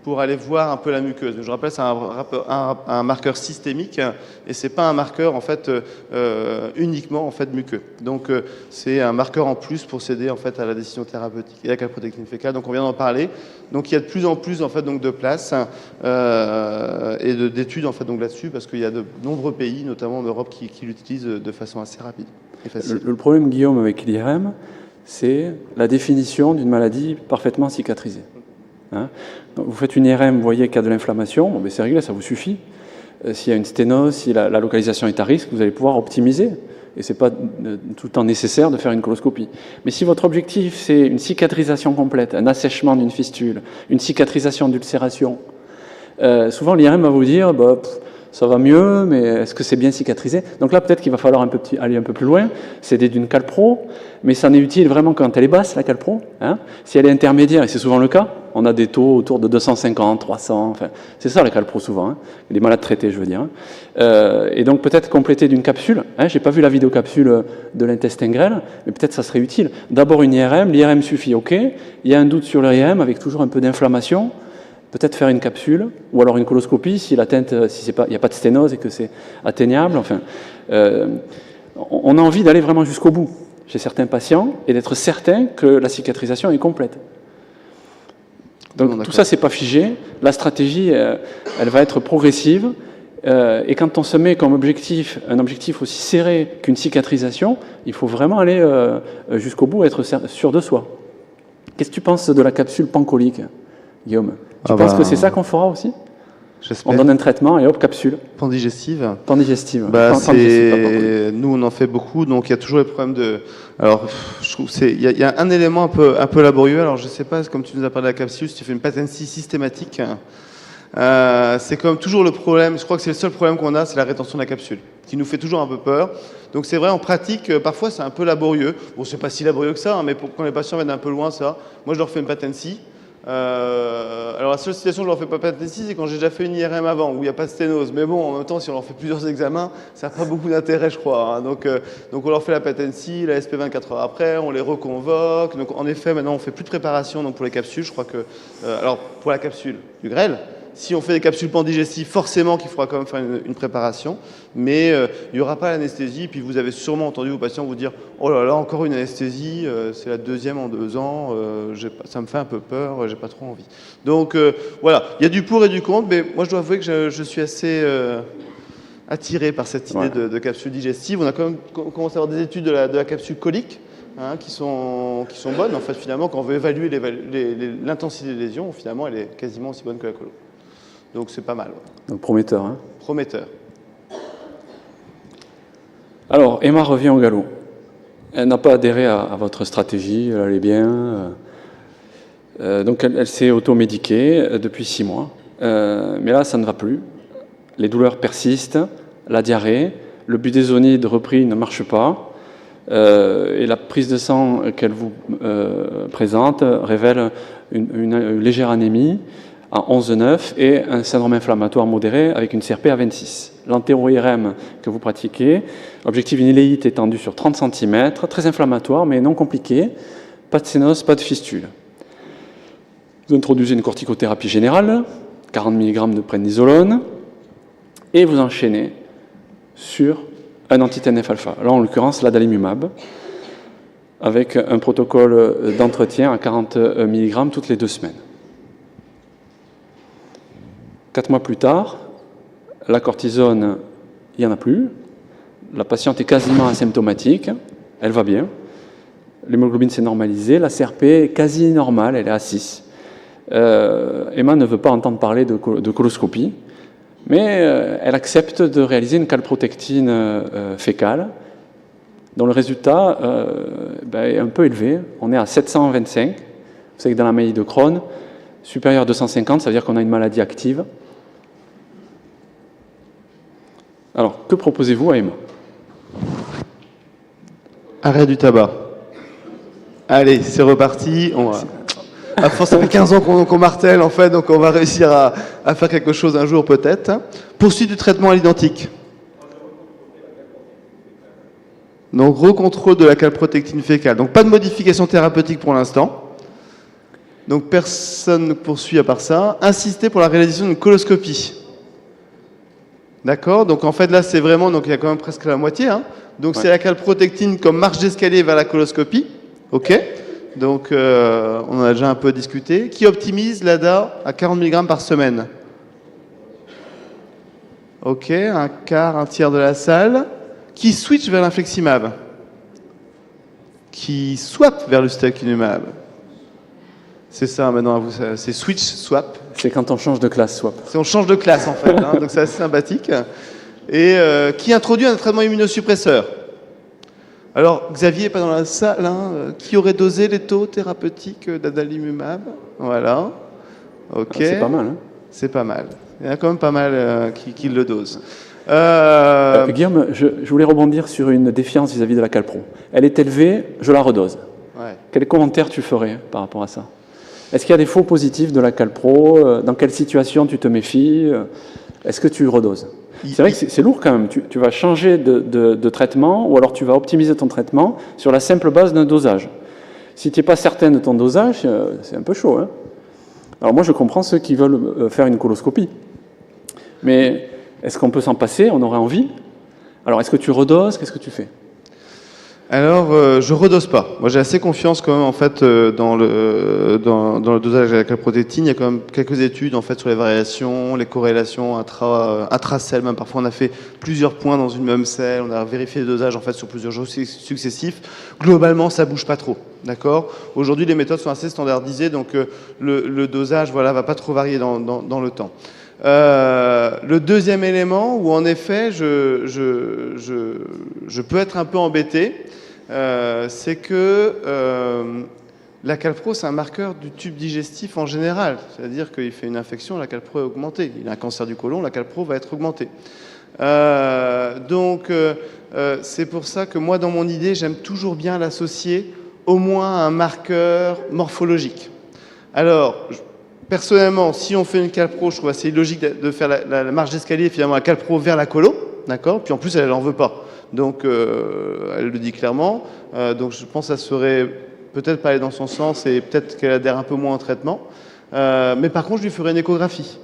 S1: pour aller voir un peu la muqueuse. Je rappelle, c'est un marqueur systémique et c'est pas un marqueur en fait uniquement en fait muqueux. Donc c'est un marqueur en plus pour s'aider en fait à la décision thérapeutique et à la calprotectine fécale. Donc on vient d'en parler. Donc il y a de plus en plus en fait donc de place et d'études en fait donc là-dessus parce qu'il y a de nombreux pays, notamment en Europe, qui l'utilisent de façon assez rapide et facile.
S2: Le problème, Guillaume, avec l'IRM, c'est la définition d'une maladie parfaitement cicatrisée. Hein? Donc vous faites une IRM, vous voyez qu'il y a de l'inflammation, bon, c'est réglé, ça vous suffit. S'il y a une sténose, si la localisation est à risque, vous allez pouvoir optimiser. Et ce n'est pas tout le temps nécessaire de faire une coloscopie. Mais si votre objectif, c'est une cicatrisation complète, un assèchement d'une fistule, une cicatrisation d'ulcération, souvent l'IRM va vous dire ça va mieux, mais est-ce que c'est bien cicatrisé? Donc là, peut-être qu'il va falloir aller un peu plus loin, s'aider d'une calpro, mais ça n'est utile vraiment quand elle est basse, la calpro. Hein. Si elle est intermédiaire, et c'est souvent le cas, on a des taux autour de 250, 300, enfin, c'est ça la calpro souvent, hein, les malades traités, je veux dire. Hein. Et donc peut-être compléter d'une capsule, hein, j'ai pas vu la vidéocapsule de l'intestin grêle, mais peut-être ça serait utile. D'abord une IRM, l'IRM suffit, ok, il y a un doute sur l'IRM avec toujours un peu d'inflammation, peut-être faire une capsule, ou alors une coloscopie si l'atteinte, il n'y a pas de sténose et que c'est atteignable. Enfin, on a envie d'aller vraiment jusqu'au bout chez certains patients et d'être certain que la cicatrisation est complète. Donc tout ça, c'est pas figé. La stratégie, elle va être progressive. Et quand on se met comme objectif, un objectif aussi serré qu'une cicatrisation, il faut vraiment aller jusqu'au bout et être sûr de soi. Qu'est-ce que tu penses de la capsule pancolique, Guillaume? Tu penses que c'est ça qu'on fera aussi? On
S1: j'espère.
S2: donne un traitement et hop, capsule.
S1: Pandigestive.
S2: Pandigestive.
S1: Bah,
S2: Pandigestive, pardon.
S1: nous, on en fait beaucoup, donc il y a toujours les problèmes de. Alors, je trouve il y a un élément un peu laborieux. Alors, je sais pas, comme tu nous as parlé de la capsule, si tu fais une patency systématique, c'est comme toujours le problème. Je crois que c'est le seul problème qu'on a, c'est la rétention de la capsule, qui nous fait toujours un peu peur. Donc, c'est vrai, en pratique, parfois, c'est un peu laborieux. Bon, c'est pas si laborieux que ça, hein, mais quand les patients viennent un peu loin, ça. Moi, je leur fais une patency. Alors la seule situation où je leur fais pas patency, c'est quand j'ai déjà fait une IRM avant, où il n'y a pas de sténose. Mais bon, en même temps, si on leur fait plusieurs examens, ça n'a pas beaucoup d'intérêt, je crois. Hein. Donc on leur fait la patency, la SP 24 heures après, on les reconvoque. Donc en effet, maintenant, on fait plus de préparation donc, pour les capsules. Je crois que, alors pour la capsule du grêle, si on fait des capsules pandigestives, forcément qu'il faudra quand même faire une préparation, mais il n'y aura pas l'anesthésie. Puis vous avez sûrement entendu vos patients vous dire « Oh là là, encore une anesthésie, c'est la deuxième en 2 ans, ça me fait un peu peur, j'ai pas trop envie. » Donc voilà, il y a du pour et du contre, mais moi je dois avouer que je suis assez attiré par cette idée de capsule digestive. On a quand même commencé à avoir des études de la capsule colique, hein, qui sont bonnes. En fait, finalement, quand on veut évaluer l'intensité des lésions, finalement, elle est quasiment aussi bonne que la colo. Donc c'est pas mal. Ouais.
S2: Donc prometteur. Hein.
S1: Prometteur.
S2: Alors, Emma revient au galop. Elle n'a pas adhéré à votre stratégie, elle allait bien. Donc elle s'est auto-médiquée depuis 6 mois. Mais là, ça ne va plus. Les douleurs persistent, la diarrhée, le budésonide repris ne marche pas. Et la prise de sang qu'elle vous présente révèle une légère anémie à 11,9 et un syndrome inflammatoire modéré avec une CRP à 26. L'entéro-IRM que vous pratiquez, objectif une iléite étendue sur 30 cm, très inflammatoire mais non compliqué, pas de sténose, pas de fistule. Vous introduisez une corticothérapie générale, 40 mg de prednisolone, et vous enchaînez sur un anti-TNF-alpha, là en l'occurrence l'adalimumab, avec un protocole d'entretien à 40 mg toutes les 2 semaines. 4 mois plus tard, la cortisone, il n'y en a plus. La patiente est quasiment asymptomatique. Elle va bien. L'hémoglobine s'est normalisée. La CRP est quasi normale. Elle est à 6. Emma ne veut pas entendre parler de coloscopie. Mais elle accepte de réaliser une calprotectine fécale dont le résultat est un peu élevé. On est à 725. Vous savez que dans la maladie de Crohn, supérieur à 250, ça veut dire qu'on a une maladie active. Alors, que proposez-vous à Emma?
S1: Arrêt du tabac. Allez, c'est reparti. À force, ça fait 15 ans qu'on martèle, en fait, donc on va réussir à faire quelque chose un jour peut-être. Poursuite du traitement à l'identique. Donc, recontrôle de la calprotectine fécale. Donc, pas de modification thérapeutique pour l'instant. Donc, personne ne poursuit à part ça. Insister pour la réalisation d'une coloscopie. D'accord. Donc, en fait, là, c'est vraiment... Donc, il y a quand même presque la moitié. Hein. Donc, c'est la calprotectine comme marche d'escalier vers la coloscopie. OK. Donc, on en a déjà un peu discuté. Qui optimise l'ADA à 40 mg par semaine. OK. Un quart, un tiers de la salle. Qui switch vers l'infliximab. Qui swap vers le ustekinumab. C'est ça maintenant, c'est switch, swap.
S2: C'est quand on change de classe, swap.
S1: On change de classe en fait, hein, donc c'est assez sympathique. Et qui introduit un traitement immunosuppresseur. Alors, Xavier n'est pas dans la salle, hein, qui aurait dosé les taux thérapeutiques d'adalimumab? Voilà. Ok.
S2: Ah, c'est pas mal. Hein.
S1: C'est pas mal. Il y en a quand même pas mal qui le dosent.
S2: Guillaume, je voulais rebondir sur une défiance vis-à-vis de la calpro. Elle est élevée, je la redose. Ouais. Quel commentaire tu ferais par rapport à ça? Est-ce qu'il y a des faux positifs de la calpro? Dans quelle situation tu te méfies? Est-ce que tu redoses? C'est vrai que c'est lourd quand même. Tu vas changer de traitement ou alors tu vas optimiser ton traitement sur la simple base d'un dosage. Si tu n'es pas certain de ton dosage, c'est un peu chaud. Hein. Alors moi, je comprends ceux qui veulent faire une coloscopie. Mais est-ce qu'on peut s'en passer? On aurait envie? Alors, est-ce que tu redoses? Qu'est-ce que tu fais?
S1: Alors, je redose pas. Moi, j'ai assez confiance quand même en fait dans le dosage de la calprotectine. Il y a quand même quelques études en fait sur les variations, les corrélations intracelles. Même parfois, on a fait plusieurs points dans une même selle. On a vérifié le dosage en fait sur plusieurs jours successifs. Globalement, ça bouge pas trop. D'accord. Aujourd'hui, les méthodes sont assez standardisées, donc le dosage, voilà, va pas trop varier dans le temps. Le deuxième élément où en effet je peux être un peu embêté, c'est que la calpro, c'est un marqueur du tube digestif en général. C'est-à-dire qu'il fait une infection, la calpro est augmentée. Il a un cancer du côlon, la calpro va être augmentée. C'est pour ça que moi, dans mon idée, j'aime toujours bien l'associer au moins à un marqueur morphologique. Alors, personnellement, si on fait une calpro, je trouve assez logique de faire la marche d'escalier, finalement, la calpro vers la colo, d'accord. Puis en plus, elle n'en veut pas. Donc, elle le dit clairement. Donc, je pense que ça serait peut-être pas aller dans son sens et peut-être qu'elle adhère un peu moins au traitement. Mais par contre, je lui ferai une échographie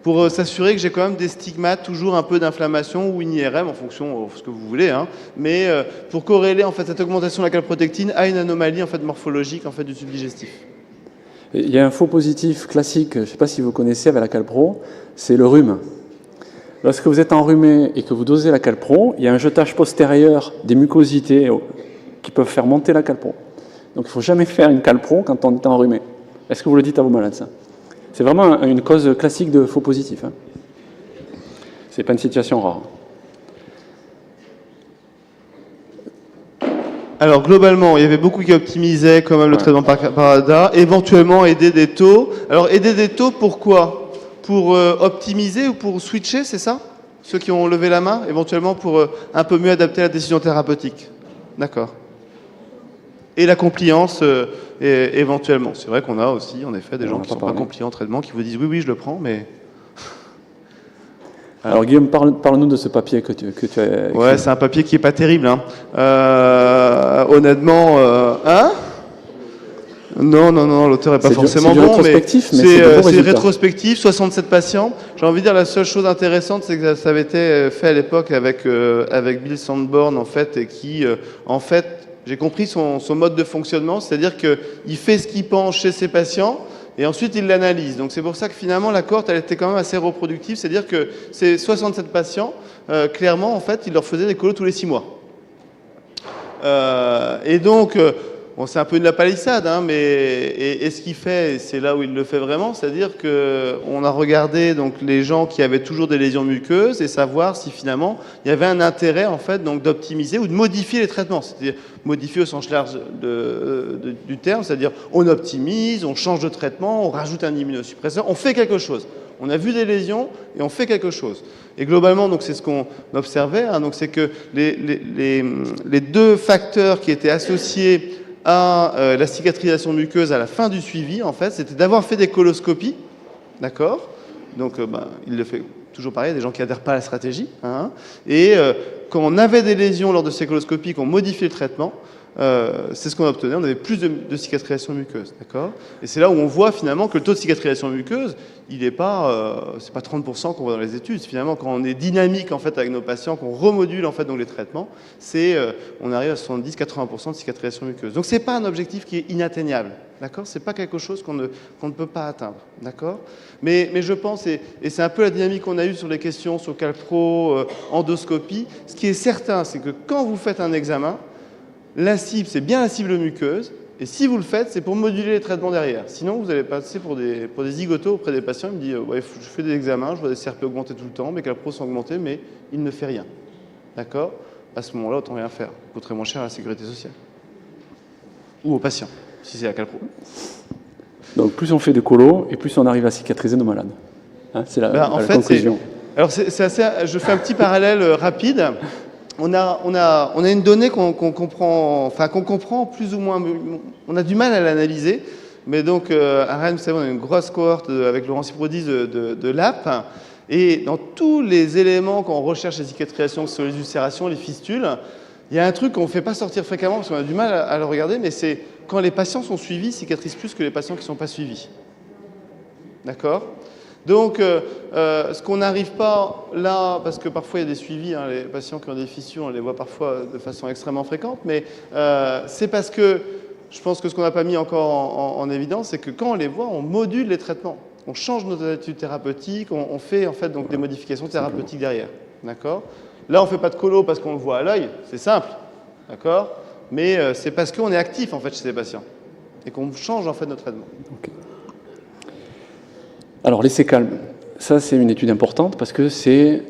S1: pour s'assurer que j'ai quand même des stigmates, toujours un peu d'inflammation ou une IRM en fonction de ce que vous voulez, hein, mais pour corréler en fait cette augmentation de la calprotectine à une anomalie en fait morphologique en fait du tube digestif.
S2: Il y a un faux positif classique, je ne sais pas si vous connaissez avec la calpro, c'est le rhume. Lorsque vous êtes enrhumé et que vous dosez la calpro, il y a un jetage postérieur des mucosités qui peuvent faire monter la calpro. Donc il ne faut jamais faire une calpro quand on est enrhumé. Est-ce que vous le dites à vos malades, ça? C'est vraiment une cause classique de faux positif. Hein. Ce n'est pas une situation rare.
S1: Alors globalement, il y avait beaucoup qui optimisaient quand même le traitement par ADA, éventuellement aider des taux. Alors aider des taux, pourquoi? Pour optimiser ou pour switcher, c'est ça? Ceux qui ont levé la main, éventuellement pour un peu mieux adapter la décision thérapeutique. D'accord. Et la compliance, éventuellement. C'est vrai qu'on a aussi, en effet, des gens qui ne sont pas compliants au traitement, qui vous disent oui, je le prends, mais...
S2: Alors Guillaume, parle-nous de ce papier que tu as écrit.
S1: Ouais, c'est un papier qui n'est pas terrible. Hein. Honnêtement, hein? Non, l'auteur n'est pas forcément bon, mais c'est rétrospectif, 67 patients. J'ai envie de dire, la seule chose intéressante, c'est que ça avait été fait à l'époque avec Bill Sandborn, en fait, et qui, en fait, j'ai compris son mode de fonctionnement, c'est-à-dire qu'il fait ce qu'il pense chez ses patients, et ensuite il l'analyse. Donc c'est pour ça que finalement la cohorte, elle était quand même assez reproductive, c'est-à-dire que ces 67 patients, clairement, en fait, il leur faisait des colos tous les 6 mois. Et donc, bon, c'est un peu de la palissade, hein, mais et ce qu'il fait, c'est là où il le fait vraiment, c'est-à-dire qu'on a regardé donc les gens qui avaient toujours des lésions muqueuses et savoir si finalement il y avait un intérêt en fait donc d'optimiser ou de modifier les traitements, c'est-à-dire modifier au sens large du terme, c'est-à-dire on optimise, on change de traitement, on rajoute un immunosuppresseur, on fait quelque chose. On a vu des lésions et on fait quelque chose. Et globalement, donc c'est ce qu'on observait, hein, donc c'est que les deux facteurs qui étaient associés à la cicatrisation muqueuse à la fin du suivi, en fait, c'était d'avoir fait des coloscopies, d'accord? Donc, il le fait toujours pareil, des gens qui n'adhèrent pas à la stratégie, hein, et quand on avait des lésions lors de ces coloscopies, qu'on modifiait le traitement, c'est ce qu'on obtenait, on avait plus de cicatrisation muqueuse, d'accord? Et c'est là où on voit finalement que le taux de cicatrisation muqueuse, il n'est pas, c'est pas 30% qu'on voit dans les études. Finalement, quand on est dynamique en fait avec nos patients, qu'on remodule en fait donc les traitements, c'est, on arrive à 70-80% de cicatrisation muqueuse. Donc c'est pas un objectif qui est inatteignable, d'accord? C'est pas quelque chose qu'on ne peut pas atteindre, d'accord? Mais je pense, et c'est un peu la dynamique qu'on a eue sur les questions sur calpro, endoscopie. Ce qui est certain, c'est que quand vous faites un examen, la cible, c'est bien la cible muqueuse, et si vous le faites, c'est pour moduler les traitements derrière. Sinon, vous allez passer pour des zigotos auprès des patients. Il me dit, ouais, je fais des examens, je vois des CRP augmenter tout le temps, mes calpros sont augmentés, mais il ne fait rien. D'accord? À ce moment-là, autant rien faire. Ça coûterait moins cher à la sécurité sociale. Ou aux patients, si c'est la calpro.
S2: Donc, plus on fait de colos, et plus on arrive à cicatriser nos malades. Hein, c'est la conclusion.
S1: Alors, c'est assez, je fais un petit parallèle rapide. On a une donnée qu'on comprend, enfin qu'on comprend plus ou moins. On a du mal à l'analyser, mais donc à Rennes, vous savez, on a une grosse cohorte avec Laurent Ciprodis de LAP, et dans tous les éléments qu'on recherche les cicatrisations, sur les ulcérations, les fistules, il y a un truc qu'on ne fait pas sortir fréquemment parce qu'on a du mal à le regarder, mais c'est quand les patients sont suivis, ils cicatrisent plus que les patients qui ne sont pas suivis. D'accord ? Donc, ce qu'on n'arrive pas là, parce que parfois il y a des suivis, hein, les patients qui ont des fissures, on les voit parfois de façon extrêmement fréquente, mais c'est parce que je pense que ce qu'on n'a pas mis encore en évidence, c'est que quand on les voit, on module les traitements. On change nos attitudes thérapeutiques, on fait en fait donc des modifications thérapeutiques derrière. D'accord ? Là, on ne fait pas de colo parce qu'on le voit à l'œil, c'est simple. D'accord ? Mais c'est parce qu'on est actif en fait chez ces patients et qu'on change en fait notre traitement.
S2: Okay. Alors, les séquelles. ça, c'est une étude importante parce que c'est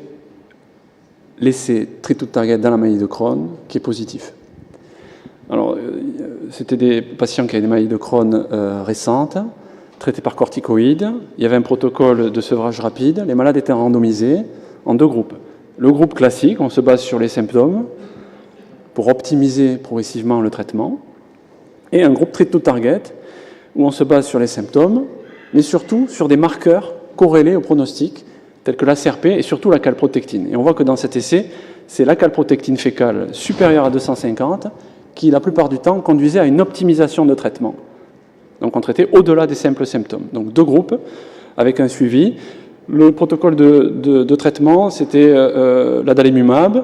S2: l'essai Treat to Target dans la maladie de Crohn qui est positif. Alors, c'était des patients qui avaient des maladies de Crohn récentes, traités par corticoïdes. Il y avait un protocole de sevrage rapide. Les malades étaient randomisés en 2 groupes. Le groupe classique, on se base sur les symptômes pour optimiser progressivement le traitement. Et un groupe Treat to Target, où on se base sur les symptômes, mais surtout sur des marqueurs corrélés au pronostic, tels que la CRP et surtout la calprotectine. Et on voit que dans cet essai, c'est la calprotectine fécale supérieure à 250 qui, la plupart du temps, conduisait à une optimisation de traitement. Donc on traitait au-delà des simples symptômes. Donc 2 groupes avec un suivi. Le protocole de traitement, c'était l'adalimumab,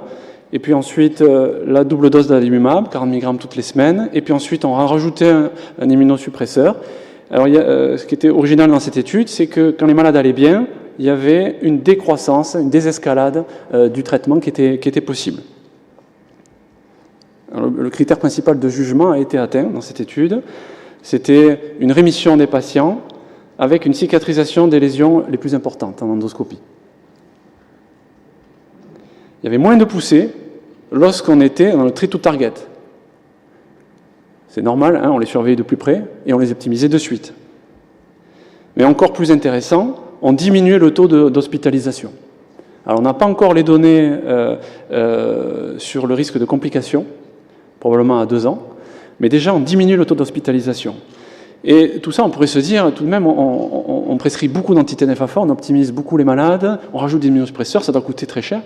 S2: et puis ensuite la double dose d'adalimumab, 40 mg toutes les semaines, et puis ensuite on a rajouté un immunosuppresseur. Alors ce qui était original dans cette étude, c'est que quand les malades allaient bien, il y avait une décroissance, une désescalade du traitement qui était possible. Alors, le critère principal de jugement a été atteint dans cette étude. C'était une rémission des patients avec une cicatrisation des lésions les plus importantes en endoscopie. Il y avait moins de poussées lorsqu'on était dans le treat to target. C'est normal, hein, on les surveillait de plus près et on les optimisait de suite. Mais encore plus intéressant, on diminuait le taux d'hospitalisation. Alors on n'a pas encore les données sur le risque de complications, probablement à 2 ans, mais déjà on diminue le taux d'hospitalisation. Et tout ça, on pourrait se dire, tout de même, on prescrit beaucoup d'anti-TNF-alpha fort, on optimise beaucoup les malades, on rajoute des immunosuppresseurs, ça doit coûter très cher.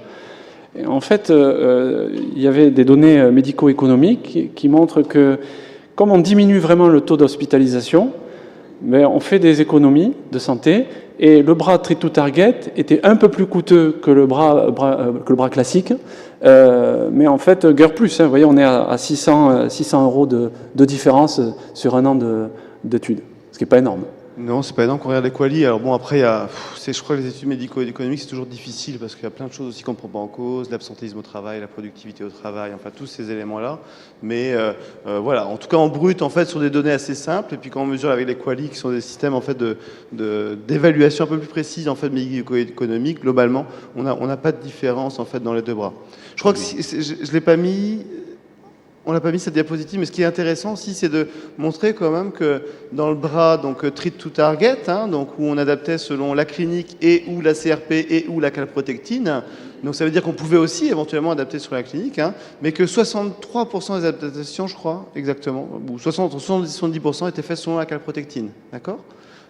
S2: Et en fait, il y avait des données médico-économiques qui montrent que, comme on diminue vraiment le taux d'hospitalisation, mais on fait des économies de santé, et le bras Treat to Target était un peu plus coûteux que le bras classique, mais en fait, guère plus. Hein. Vous voyez, on est à 600 € de différence sur un an d'études, ce qui n'est pas énorme.
S1: Non, c'est pas énorme qu'on regarde les qualis. Alors bon, après, je crois que les études médico-économiques, c'est toujours difficile parce qu'il y a plein de choses aussi qu'on ne prend pas en cause, l'absentéisme au travail, la productivité au travail, enfin tous ces éléments-là. Mais voilà, en tout cas en brut, en fait, sur des données assez simples. Et puis quand on mesure avec les qualis, qui sont des systèmes en fait d'évaluation un peu plus précise en fait médico-économique, globalement, on n'a pas de différence en fait dans les 2 bras. Je crois que je l'ai pas mis. On n'a pas mis cette diapositive, mais ce qui est intéressant aussi, c'est de montrer quand même que dans le bras, donc Treat to Target, hein, donc où on adaptait selon la clinique et ou la CRP et ou la calprotectine, donc ça veut dire qu'on pouvait aussi éventuellement adapter sur la clinique, hein, mais que 63% des adaptations, je crois, exactement, ou 70% étaient faites selon la calprotectine, d'accord ?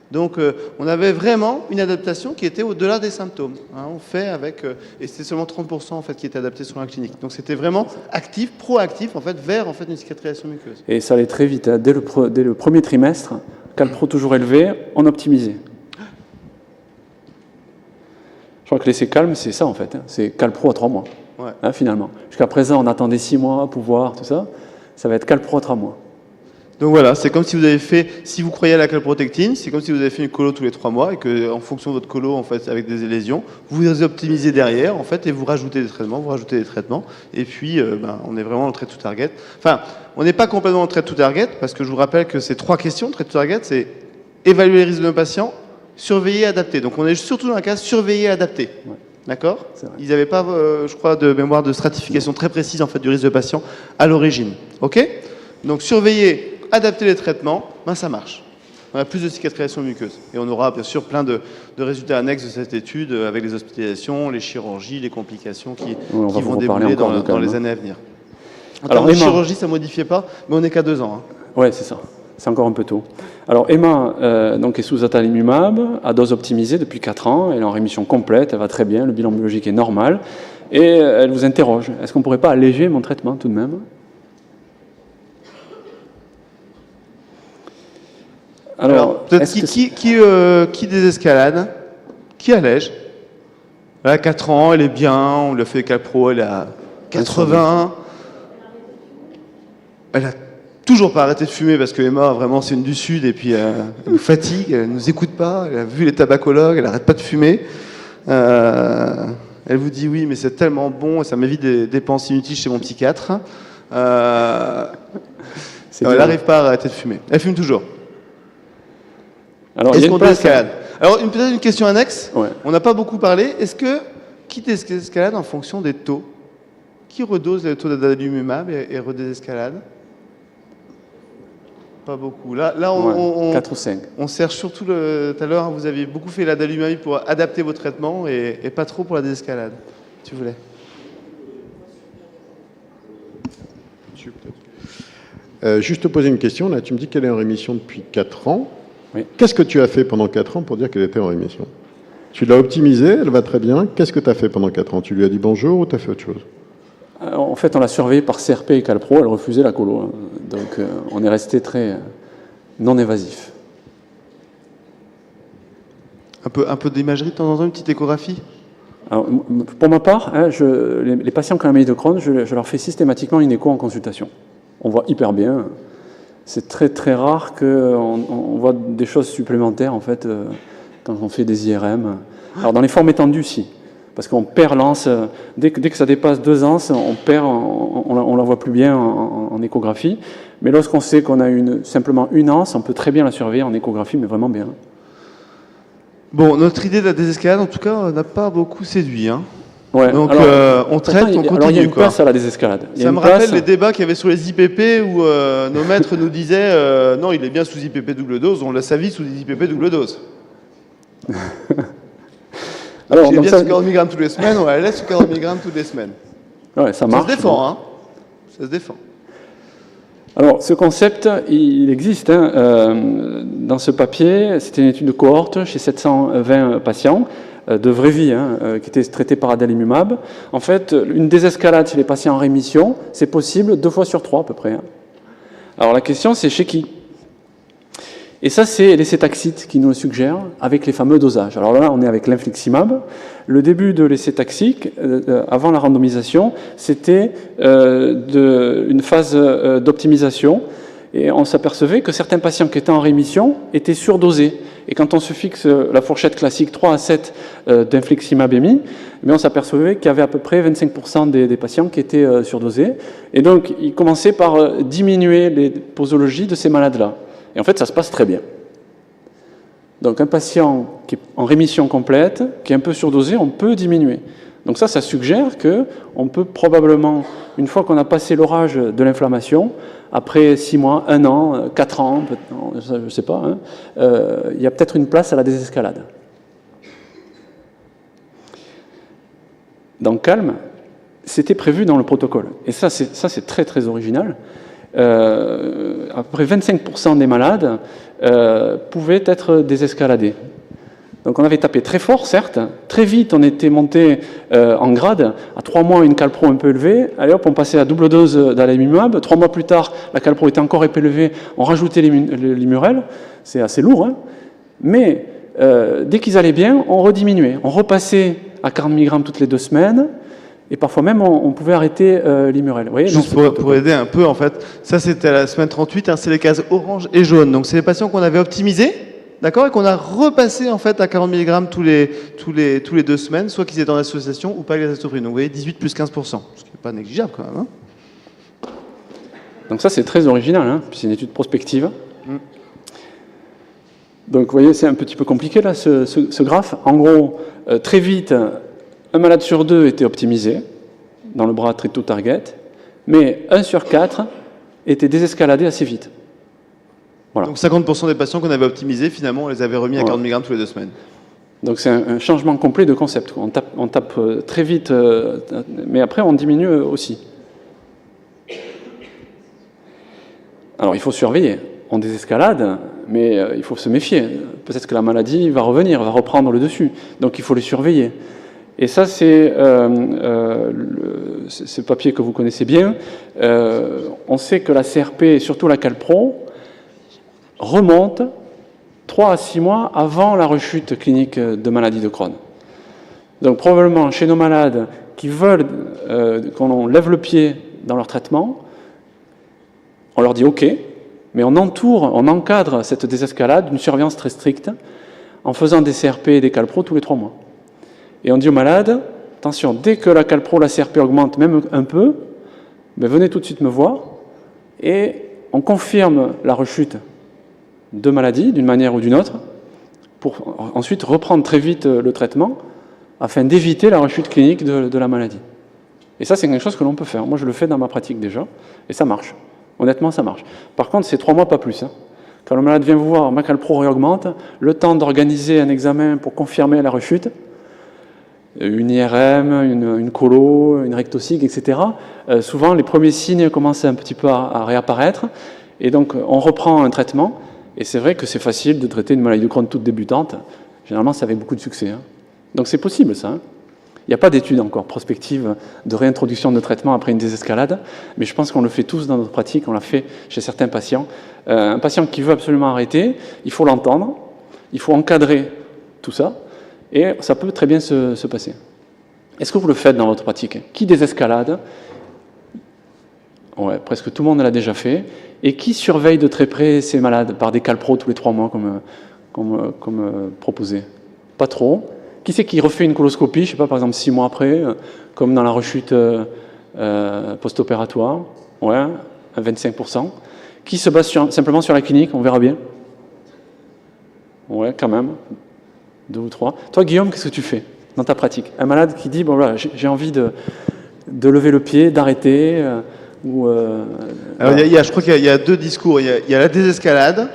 S1: Donc on avait vraiment une adaptation qui était au-delà des symptômes. Hein, on fait avec et c'était seulement 30% en fait qui était adapté sur la clinique. Donc c'était vraiment actif, proactif en fait vers en fait une cicatrisation muqueuse. Et
S2: ça allait très vite. Hein. Dès le premier trimestre, calpro toujours élevé, on optimisait. Je crois que l'essai calme, c'est ça en fait. Hein. C'est calpro à 3 mois. Ouais. Hein, finalement. Jusqu'à présent, on attendait 6 mois pour voir tout ça. Ça va être calpro à 3 mois.
S1: Donc voilà, c'est comme si vous avez fait, si vous croyez à la calprotectine, c'est comme si vous avez fait une colo tous les 3 mois et que, en fonction de votre colo, en fait, avec des lésions, vous les optimisez derrière, en fait, et vous rajoutez des traitements, et puis, on est vraiment dans le Treat to Target. Enfin, on n'est pas complètement dans le Treat to Target, parce que je vous rappelle que c'est 3 questions. Treat to Target, c'est évaluer les risques de nos patients, surveiller et adapter. Donc on est surtout dans la case surveiller et adapter. Ouais. D'accord ? Ils n'avaient pas, je crois, de mémoire de stratification très précise, en fait, du risque de patient à l'origine. OK ? Donc surveiller, adapter les traitements, ça marche. On a plus de cicatrisation muqueuse. Et on aura bien sûr plein de résultats annexes de cette étude avec les hospitalisations, les chirurgies, les complications qui vont dérouler dans les années à venir. En termes de chirurgie, ça ne modifiait pas, mais on n'est qu'à 2 ans. Hein.
S2: Oui, c'est ça. C'est encore un peu tôt. Alors Emma donc est sous adalimumab, à dose optimisée depuis 4 ans. Elle est en rémission complète, elle va très bien, le bilan biologique est normal. Et elle vous interroge, est-ce qu'on ne pourrait pas alléger mon traitement tout de même ?
S1: Alors peut-être qui désescalade, qui allège. Elle a 4 ans, elle est bien, on lui a fait calpro, elle a 80. Elle a toujours pas arrêté de fumer parce que Emma, vraiment, c'est une du Sud et puis elle nous fatigue, elle nous écoute pas, elle a vu les tabacologues, elle arrête pas de fumer. Elle vous dit oui, mais c'est tellement bon et ça m'évite des dépenses inutiles chez mon psychiatre. Elle n'arrive pas à arrêter de fumer. Elle fume toujours.
S2: Alors, il y
S1: Est-ce
S2: a
S1: qu'on
S2: une place,
S1: désescalade? Alors, peut-être une question annexe.
S2: Ouais.
S1: On n'a pas beaucoup parlé. Est-ce que qui désescalade en fonction des taux? Qui redose les taux d'adalimumab et redésescalade? Pas beaucoup. Là,
S2: Ouais, 4 ou 5.
S1: on cherche surtout tout à l'heure, hein, vous aviez beaucoup fait l'adalimumab pour adapter vos traitements et pas trop pour la désescalade. Tu voulais?
S4: Juste te poser une question, là, tu me dis qu'elle est en rémission depuis 4 ans.
S2: Oui.
S4: Qu'est-ce que tu as fait pendant 4 ans pour dire qu'elle était en rémission? Tu l'as optimisée, elle va très bien. Qu'est-ce que tu as fait pendant 4 ans? Tu lui as dit bonjour ou tu as fait autre chose?
S2: En fait, on l'a surveillée par CRP et Calpro, elle refusait la colo. Hein. Donc, on est resté très non évasif.
S1: Un peu d'imagerie de temps en temps, une petite échographie?
S2: Alors, pour ma part, hein, les patients qui ont la maladie de Crohn, je leur fais systématiquement une écho en consultation. On voit hyper bien. C'est très très rare qu'on voit des choses supplémentaires en fait quand on fait des IRM. Alors dans les formes étendues, si. Parce qu'on perd l'anse, dès que ça dépasse 2 anses, on la voit plus bien en échographie. Mais lorsqu'on sait qu'on a simplement une anse, on peut très bien la surveiller en échographie, mais vraiment bien.
S1: Bon, notre idée de la désescalade, en tout cas, n'a pas beaucoup séduit. Hein.
S2: Ouais,
S1: Donc
S2: alors,
S1: on traite, on continue.
S2: Alors il y a une
S1: quoi.
S2: place à la désescalade.
S1: Ça me rappelle les débats qu'il y avait sur les IPP où nos maîtres nous disaient non, il est bien sous IPP double dose, on laisse sa vie sous des IPP double dose.
S2: Alors,
S1: Il est bien
S2: ça...
S1: sous 40 mg toutes les semaines, on la laisse sous 40 mg toutes les semaines.
S2: Ouais, ça marche.
S1: Ça se défend, hein. Ça se défend.
S2: Alors, ce concept, il existe. Hein. Dans ce papier, c'était une étude de cohorte chez 720 patients de vraie vie, hein, qui étaient traités par adalimumab. En fait, une désescalade chez les patients en rémission, c'est possible 2 fois sur 3 à peu près. Hein. Alors, la question, c'est chez qui? Et ça, c'est les cétaxites qui nous le suggèrent avec les fameux dosages. Alors là, on est avec l'infliximab. Le début de l'essai-taxique, avant la randomisation, c'était une phase d'optimisation. Et on s'apercevait que certains patients qui étaient en rémission étaient surdosés. Et quand on se fixe la fourchette classique 3 à 7 d'infliximab émis, mais on s'apercevait qu'il y avait à peu près 25% des patients qui étaient surdosés. Et donc, ils commençaient par diminuer les posologies de ces malades-là. Et en fait, ça se passe très bien. Donc, un patient qui est en rémission complète, qui est un peu surdosé, on peut diminuer. Donc ça suggère qu'on peut probablement, une fois qu'on a passé l'orage de l'inflammation, après 6 mois, 1 an, 4 ans, je ne sais pas, hein, il y a peut-être une place à la désescalade. Dans Calme, c'était prévu dans le protocole. Et ça c'est très très original. À peu près 25% des malades pouvaient être désescaladés. Donc on avait tapé très fort, certes. Très vite, on était monté en grade. À 3 mois, une calpro un peu élevée. Allez hop, on passait à double dose d'adalimumab. 3 mois plus tard, la calpro était encore élevée. On rajoutait l'imurel. C'est assez lourd. Hein. Mais dès qu'ils allaient bien, on rediminuait. On repassait à 40 mg toutes les 2 semaines. Et parfois même, on pouvait arrêter l'imurel.
S1: Juste pour aider un peu, en fait, ça c'était à la semaine 38, hein, c'est les cases orange et jaune. Donc c'est les patients qu'on avait optimisés, d'accord, et qu'on a repassé en fait à 40 mg tous les 2 semaines, soit qu'ils étaient en association ou pas avec l'azotoprine. Donc vous voyez, 18 plus 15%, ce qui n'est pas négligeable quand même. Hein.
S2: Donc ça c'est très original, hein, puis c'est une étude prospective. Donc vous voyez, c'est un petit peu compliqué là, ce graphe. En gros, très vite, un malade sur 2 était optimisé dans le bras Treat to Target, mais 1 sur 4 était désescaladé assez vite. Voilà.
S1: Donc 50% des patients qu'on avait optimisés, finalement, on les avait remis à 40 mg tous les 2 semaines.
S2: Donc c'est un changement complet de concept. On tape très vite, mais après on diminue aussi. Alors il faut surveiller. On désescalade, mais il faut se méfier. Peut-être que la maladie va revenir, va reprendre le dessus. Donc il faut les surveiller. Et ça, c'est ce papier que vous connaissez bien. On sait que la CRP, et surtout la calpro, remonte 3 à 6 mois avant la rechute clinique de maladie de Crohn. Donc probablement, chez nos malades qui veulent qu'on lève le pied dans leur traitement, on leur dit OK, mais on encadre cette désescalade d'une surveillance très stricte en faisant des CRP et des calpro tous les 3 mois. Et on dit aux malades, attention, dès que la calpro, la CRP augmente même un peu, ben venez tout de suite me voir, et on confirme la rechute de maladie d'une manière ou d'une autre, pour ensuite reprendre très vite le traitement afin d'éviter la rechute clinique de la maladie. Et ça, c'est quelque chose que l'on peut faire. Moi, je le fais dans ma pratique déjà, et ça marche. Honnêtement, ça marche. Par contre, c'est 3 mois, pas plus. Hein. Quand le malade vient vous voir, Macalpro réaugmente, le temps d'organiser un examen pour confirmer la rechute, une IRM, une colo, une rectosig, etc. Souvent, les premiers signes commencent un petit peu à réapparaître, et donc on reprend un traitement, et c'est vrai que c'est facile de traiter une maladie de Crohn toute débutante. Généralement, c'est avec beaucoup de succès. Hein. Donc c'est possible, ça. Hein. Il n'y a pas d'études encore prospectives de réintroduction de traitement après une désescalade, mais je pense qu'on le fait tous dans notre pratique, on l'a fait chez certains patients. Un patient qui veut absolument arrêter, il faut l'entendre, il faut encadrer tout ça, et ça peut très bien se passer. Est-ce que vous le faites dans votre pratique? Qui désescalade? Ouais, presque tout le monde l'a déjà fait. Et qui surveille de très près ces malades par des calpros tous les 3 mois comme proposé? Pas trop. Qui c'est qui refait une coloscopie, je sais pas, par exemple 6 mois après, comme dans la rechute post-opératoire? Ouais, à 25%. Qui se base simplement sur la clinique? On verra bien. Ouais, quand même. 2 ou 3. Toi, Guillaume, qu'est-ce que tu fais dans ta pratique? Un malade qui dit, bon voilà, j'ai envie de lever le pied, d'arrêter,
S1: Alors, je crois qu'il y a 2 discours. Il y a la désescalade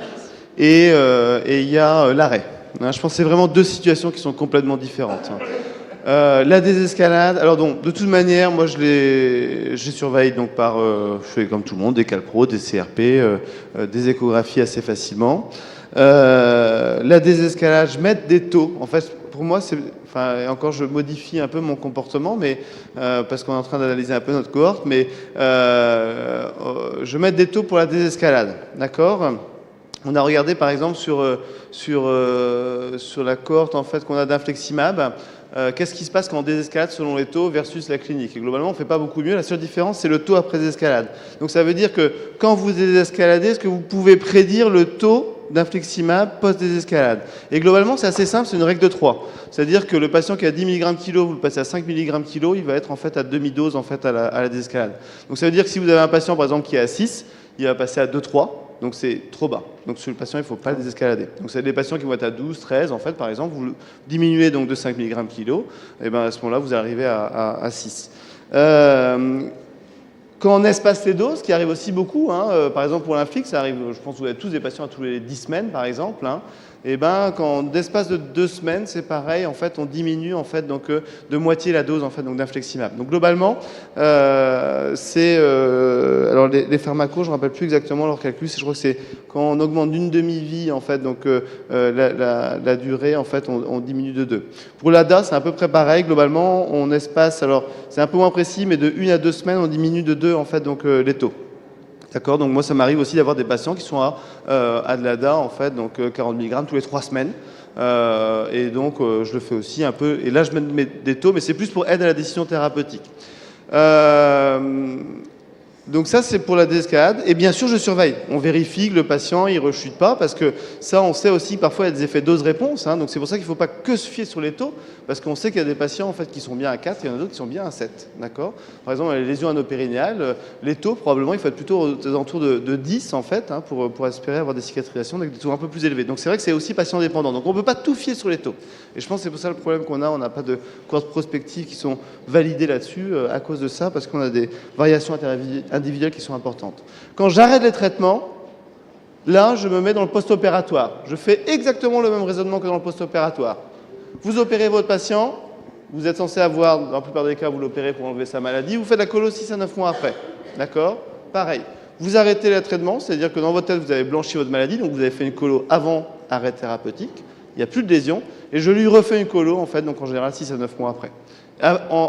S1: et il y a l'arrêt. Je pense que c'est vraiment 2 situations qui sont complètement différentes. La désescalade, alors donc, de toute manière, moi je surveille donc par, je fais comme tout le monde, des calpros, des CRP, des échographies assez facilement. La désescalade, je mets des taux. En fait, pour moi, et encore je modifie un peu mon comportement, mais parce qu'on est en train d'analyser un peu notre cohorte, mais je mets des taux pour la désescalade, d'accord ? On a regardé par exemple sur la cohorte en fait qu'on a d'infliximab, qu'est-ce qui se passe quand on désescalade selon les taux versus la clinique. Et globalement, on ne fait pas beaucoup mieux. La seule différence, c'est le taux après désescalade. Donc ça veut dire que quand vous désescaladez, est-ce que vous pouvez prédire le taux d'infliximab post-désescalade? Et globalement, c'est assez simple, c'est une règle de 3. C'est-à-dire que le patient qui a 10 mg kg, vous le passez à 5 mg kg, il va être en fait à demi-dose en fait à la désescalade. Donc ça veut dire que si vous avez un patient par exemple qui est à 6, il va passer à 2-3. Donc c'est trop bas. Donc sur le patient, il ne faut pas le désescalader. Donc c'est des patients qui vont être à 12, 13, en fait, par exemple, vous diminuez donc de 5 mg kg, et bien à ce moment-là, vous arrivez à 6. Quand on espace les doses, ce qui arrive aussi beaucoup, par exemple pour l'inflix, ça arrive, je pense que vous avez tous des patients à tous les 10 semaines, par exemple, et ben quand on espace de 2 semaines, c'est pareil, en fait, on diminue en fait donc de moitié la dose en fait donc d'infliximab. Donc globalement, alors les pharmacos, je ne me rappelle plus exactement leur calcul, je crois que c'est quand on augmente d'une demi-vie en fait donc la durée en fait on diminue de 2. Pour l'ADA, c'est à peu près pareil. Globalement, on espace, alors c'est un peu moins précis, mais de 1 à 2 semaines, on diminue de 2 en fait donc les taux. D'accord, donc moi ça m'arrive aussi d'avoir des patients qui sont à de l'ADA en fait, donc 40 mg tous les 3 semaines. Et donc je le fais aussi un peu, et là je mets des taux, mais c'est plus pour aide à la décision thérapeutique. Donc ça c'est pour la désescalade, et bien sûr je surveille, on vérifie que le patient il rechute pas, parce que ça on sait aussi que parfois il y a des effets dose-réponse, donc c'est pour ça qu'il ne faut pas que se fier sur les taux, parce qu'on sait qu'il y a des patients en fait qui sont bien à 4 et il y en a d'autres qui sont bien à 7, d'accord. Par exemple les lésions anopérinéales, les taux probablement il faut être plutôt aux alentours de 10 en fait, pour espérer avoir des cicatrisations avec des taux un peu plus élevés. Donc c'est vrai que c'est aussi patient dépendant, donc on ne peut pas tout fier sur les taux. Et je pense que c'est pour ça le problème qu'on a, on n'a pas de cohortes prospectives qui sont validées là-dessus à cause de ça, parce qu'on a des variations individuelles qui sont importantes. Quand j'arrête les traitements, là, je me mets dans le post-opératoire. Je fais exactement le même raisonnement que dans le post-opératoire. Vous opérez votre patient, vous êtes censé avoir, dans la plupart des cas, vous l'opérez pour enlever sa maladie, vous faites la colo 6 à 9 mois après. D'accord? Pareil. Vous arrêtez le traitement, c'est-à-dire que dans votre tête, vous avez blanchi votre maladie, donc vous avez fait une colo avant arrêt thérapeutique, il n'y a plus de lésion, et je lui refais une colo, en fait, donc en général 6 à 9 mois après.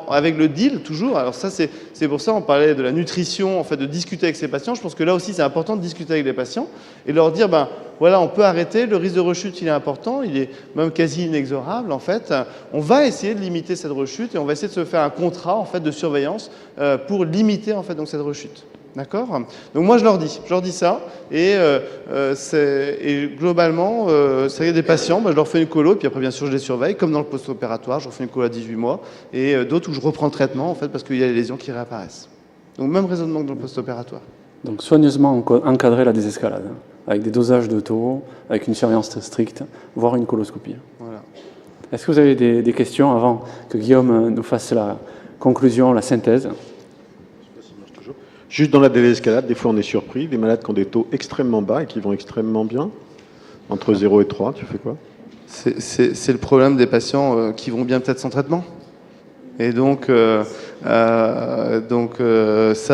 S1: Avec le deal, toujours, alors ça c'est pour ça on parlait de la nutrition, en fait, de discuter avec ses patients. Je pense que là aussi c'est important de discuter avec les patients et leur dire, ben voilà, on peut arrêter, le risque de rechute il est important, il est même quasi inexorable en fait. On va essayer de limiter cette rechute et on va essayer de se faire un contrat en fait de surveillance pour limiter en fait donc cette rechute. D'accord? Donc moi je leur dis ça et globalement c'est vrai, des patients, je leur fais une colo et puis après bien sûr je les surveille comme dans le post-opératoire, je refais une colo à 18 mois et d'autres où je reprends le traitement en fait parce qu'il y a les lésions qui réapparaissent. Donc même raisonnement que dans le post-opératoire.
S2: Donc soigneusement encadrer la désescalade. avec des dosages de taux, avec une surveillance très stricte, voire une coloscopie.
S1: Voilà.
S2: Est-ce que vous avez des questions avant que Guillaume nous fasse la conclusion, la synthèse?
S4: Juste dans la désescalade, des fois on est surpris, des malades qui ont des taux extrêmement bas et qui vont extrêmement bien. Entre 0 et 3, tu fais quoi?
S1: C'est le problème des patients qui vont bien peut-être sans traitement. Et donc, ça,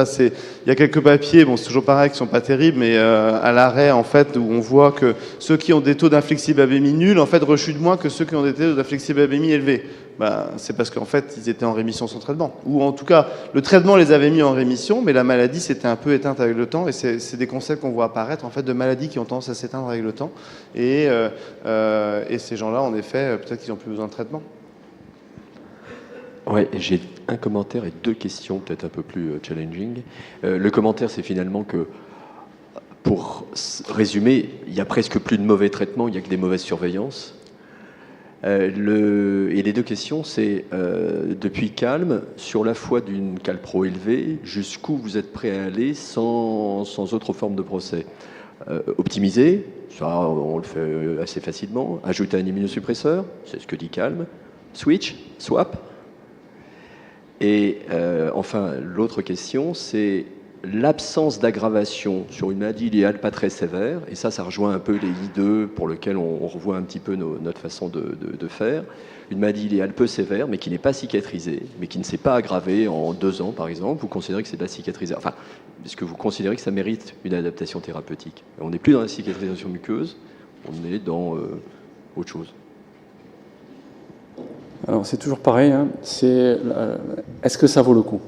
S1: c'est. Il y a quelques papiers, bon, c'est toujours pareil, qui sont pas terribles, mais à l'arrêt, en fait, où on voit que ceux qui ont des taux d'inflexibabémie nuls, en fait, rechutent moins que ceux qui ont des taux d'inflexibabémie élevés. C'est parce qu'en fait, ils étaient en rémission sans traitement. Ou en tout cas, le traitement les avait mis en rémission, mais la maladie s'était un peu éteinte avec le temps. Et c'est des concepts qu'on voit apparaître, en fait, de maladies qui ont tendance à s'éteindre avec le temps. Et ces gens-là, en effet, peut-être qu'ils n'ont plus besoin de traitement.
S3: Ouais, j'ai un commentaire et 2 questions peut-être un peu plus challenging. Le commentaire, c'est finalement que, pour résumer, il y a presque plus de mauvais traitements, il n'y a que des mauvaises surveillances. Et les 2 questions, c'est depuis Calme, sur la foi d'une calpro élevée, jusqu'où vous êtes prêt à aller sans autre forme de procès? Optimiser, ça on le fait assez facilement. Ajouter un immunosuppresseur, c'est ce que dit Calme. Switch, swap. Et enfin, l'autre question, c'est l'absence d'aggravation sur une maladie idéale pas très sévère, et ça rejoint un peu les I2 pour lequel on revoit un petit peu notre façon de faire. Une maladie idéale peu sévère, mais qui n'est pas cicatrisée, mais qui ne s'est pas aggravée en 2 ans, par exemple. Vous considérez que c'est de la cicatrisation. Enfin, est-ce que vous considérez que ça mérite une adaptation thérapeutique? On n'est plus dans la cicatrisation muqueuse, on est dans autre chose.
S2: Alors c'est toujours pareil, hein. Est-ce que ça vaut le coup?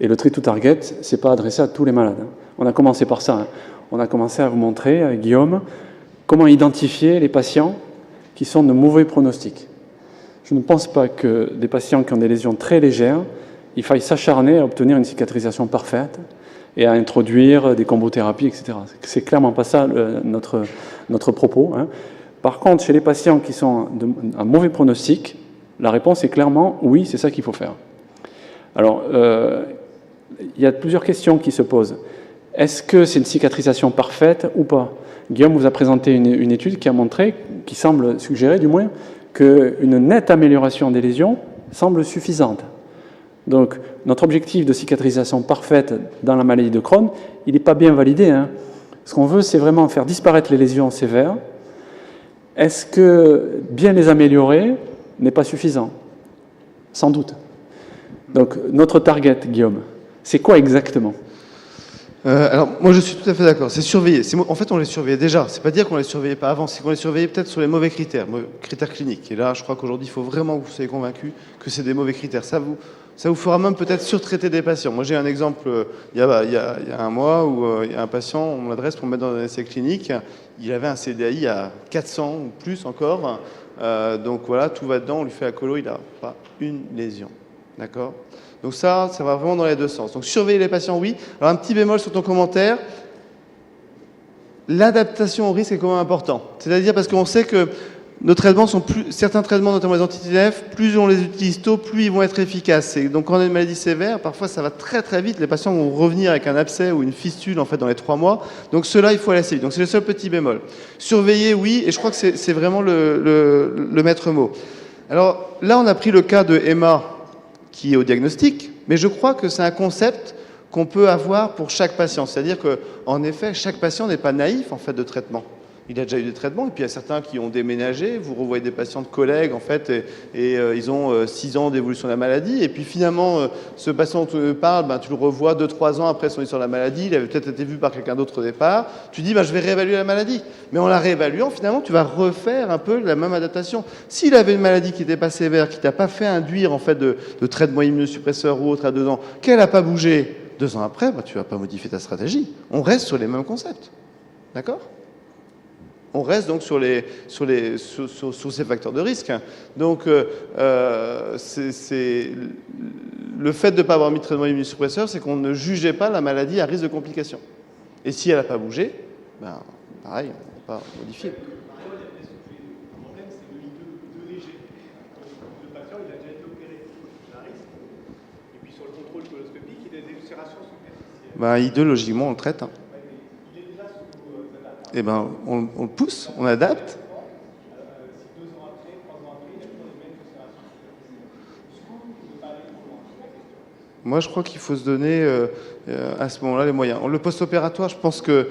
S2: Et le treat to target, c'est pas adressé à tous les malades, hein. On a commencé par ça, hein. On a commencé à vous montrer, avec Guillaume, comment identifier les patients qui sont de mauvais pronostics. Je ne pense pas que des patients qui ont des lésions très légères, il faille s'acharner à obtenir une cicatrisation parfaite et à introduire des combothérapies, etc. C'est clairement pas ça notre propos, hein. Par contre, chez les patients qui sont à mauvais pronostic, la réponse est clairement oui, c'est ça qu'il faut faire. Alors, il y a plusieurs questions qui se posent. Est-ce que c'est une cicatrisation parfaite ou pas? Guillaume vous a présenté une étude qui a montré, qui semble suggérer du moins, qu'une nette amélioration des lésions semble suffisante. Donc, notre objectif de cicatrisation parfaite dans la maladie de Crohn, il n'est pas bien validé, hein. Ce qu'on veut, c'est vraiment faire disparaître les lésions sévères. Est-ce que bien les améliorer n'est pas suffisant? Sans doute. Donc, notre target, Guillaume, c'est quoi exactement?
S1: Alors, moi, je suis tout à fait d'accord. C'est surveiller. En fait, on les surveillait déjà. C'est pas dire qu'on les surveillait pas avant, c'est qu'on les surveillait peut-être sur les mauvais critères cliniques. Et là, je crois qu'aujourd'hui, il faut vraiment que vous soyez convaincus que c'est des mauvais critères. Ça vous fera même peut-être surtraiter des patients. Moi, j'ai un exemple il y a un mois où il y a un patient, on l'adresse pour mettre dans un essai clinique. Il avait un CDAI à 400 ou plus encore. Donc voilà, tout va dedans. On lui fait la colo, il n'a pas une lésion. D'accord? Donc ça va vraiment dans les 2 sens. Donc surveiller les patients, oui. Alors un petit bémol sur ton commentaire. L'adaptation au risque est quand même important. C'est-à-dire parce qu'on sait que certains traitements, notamment les anti-TNF, plus on les utilise tôt, plus ils vont être efficaces. Et donc quand on a une maladie sévère, parfois ça va très très vite. Les patients vont revenir avec un abcès ou une fistule en fait dans les 3 mois. Donc cela, il faut aller assez vite. Donc c'est le seul petit bémol. Surveiller, oui, et je crois que c'est vraiment le maître mot. Alors là, on a pris le cas de Emma qui est au diagnostic, mais je crois que c'est un concept qu'on peut avoir pour chaque patient. C'est-à-dire qu'en effet, chaque patient n'est pas naïf en fait de traitement. Il a déjà eu des traitements, et puis il y a certains qui ont déménagé. Vous revoyez des patients de collègues, en fait, et ils ont 6 ans d'évolution de la maladie. Et puis finalement, ce patient dont tu parles, tu le revois 2-3 ans après son histoire de la maladie. Il avait peut-être été vu par quelqu'un d'autre au départ. Tu dis, je vais réévaluer la maladie. Mais en la réévaluant, finalement, tu vas refaire un peu la même adaptation. S'il avait une maladie qui n'était pas sévère, qui t'a pas fait induire en fait de traitement immunosuppresseur ou autre à 2 ans, qu'elle n'a pas bougé 2 ans après, tu vas pas modifier ta stratégie. On reste sur les mêmes concepts. D'accord ? On reste donc sur ces facteurs de risque. Donc, c'est le fait de ne pas avoir mis de traitement immunosuppresseur, c'est qu'on ne jugeait pas la maladie à risque de complications. Et si elle n'a pas bougé, pareil, on ne va pas modifier.
S5: Le problème, c'est le I2 léger. Le patient, il a déjà été opéré. Il a un risque. Et puis sur le contrôle coloscopique, il a des ulcérations superficielles.
S1: I2, logiquement, on le traite. Hein.
S5: Il est déjà sous
S1: eh ben, on le pousse, on adapte. Moi, je crois qu'il faut se donner à ce moment-là les moyens. Le post-opératoire, je pense que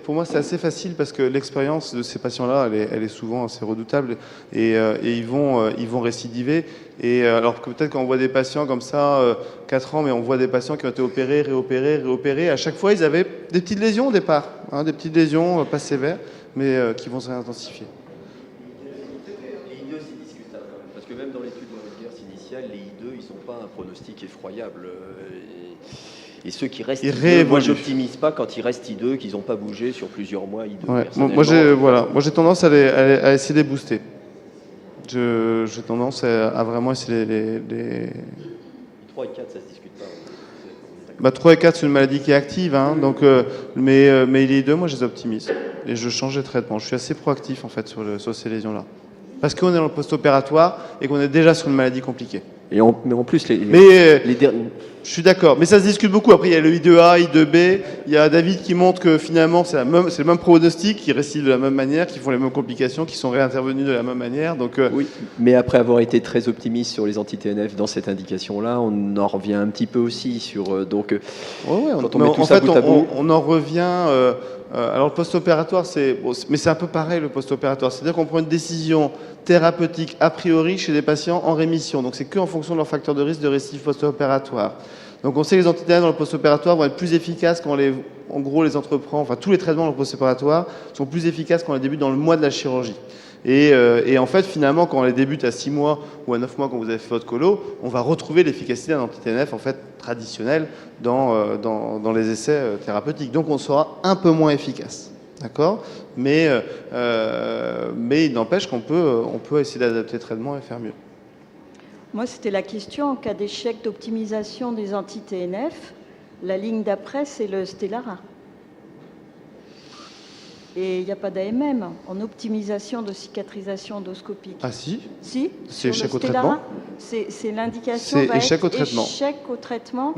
S1: pour moi, c'est assez facile parce que l'expérience de ces patients-là, elle est souvent assez redoutable et ils vont récidiver. Et alors que peut-être quand on voit des patients comme ça, 4 ans, mais on voit des patients qui ont été opérés, réopérés. À chaque fois, ils avaient des petites lésions au départ, hein, des petites lésions pas sévères, mais qui vont se réintensifier.
S3: Les I2, c'est discutable quand même, parce que même dans l'étude de Rutgers initiale, les I2, ils n'ont pas un pronostic effroyable. Et ceux qui restent I2, moi j'optimise pas quand ils restent I2, qu'ils n'ont pas bougé sur plusieurs mois I2.
S1: Ouais. Moi j'ai tendance à essayer de les booster. J'ai tendance à vraiment essayer les...
S3: 3 et 4, ça se discute pas.
S1: Bah, 3 et 4, c'est une maladie qui est active, hein, donc, mais les I2, moi je les optimise. Et je change les traitements. Je suis assez proactif en fait sur ces lésions-là. Parce qu'on est dans le post-opératoire et qu'on est déjà sur une maladie compliquée.
S3: Mais en plus, les derniers...
S1: Je suis d'accord, mais ça se discute beaucoup. Après, il y a le I2A, I2B. Il y a David qui montre que finalement, c'est le même pronostic, qui récidivent de la même manière, qui font les mêmes complications, qui sont réintervenus de la même manière. Donc,
S3: oui, mais après avoir été très optimiste sur les anti-TNF dans cette indication-là, on en revient un petit peu aussi sur... quand on met tout ça bout à bout...
S1: On en revient... alors le post-opératoire, mais c'est un peu pareil le post-opératoire. C'est-à-dire qu'on prend une décision thérapeutique a priori chez des patients en rémission. Donc c'est qu'en fonction de leur facteur de risque de récidive post-opératoire. Donc on sait que les anti-TNF dans le post-opératoire vont être plus efficaces quand en gros les entreprend, enfin tous les traitements dans le post-opératoire sont plus efficaces quand on les débute dans le mois de la chirurgie. Et en fait, finalement, quand on les débute à 6 mois ou à 9 mois quand vous avez fait votre colo, on va retrouver l'efficacité d'un anti-TNF en fait traditionnel dans les essais thérapeutiques. Donc on sera un peu moins efficace. D'accord ? Mais il n'empêche qu'on peut essayer d'adapter le traitement et faire mieux.
S6: Moi, c'était la question en cas d'échec d'optimisation des anti-TNF. La ligne d'après, c'est le Stelara. Et il n'y a pas d'AMM en optimisation de cicatrisation endoscopique.
S1: Ah si ?
S6: Si.
S1: C'est échec au traitement ?
S6: C'est l'indication.
S1: C'est échec au traitement.
S6: Échec au traitement.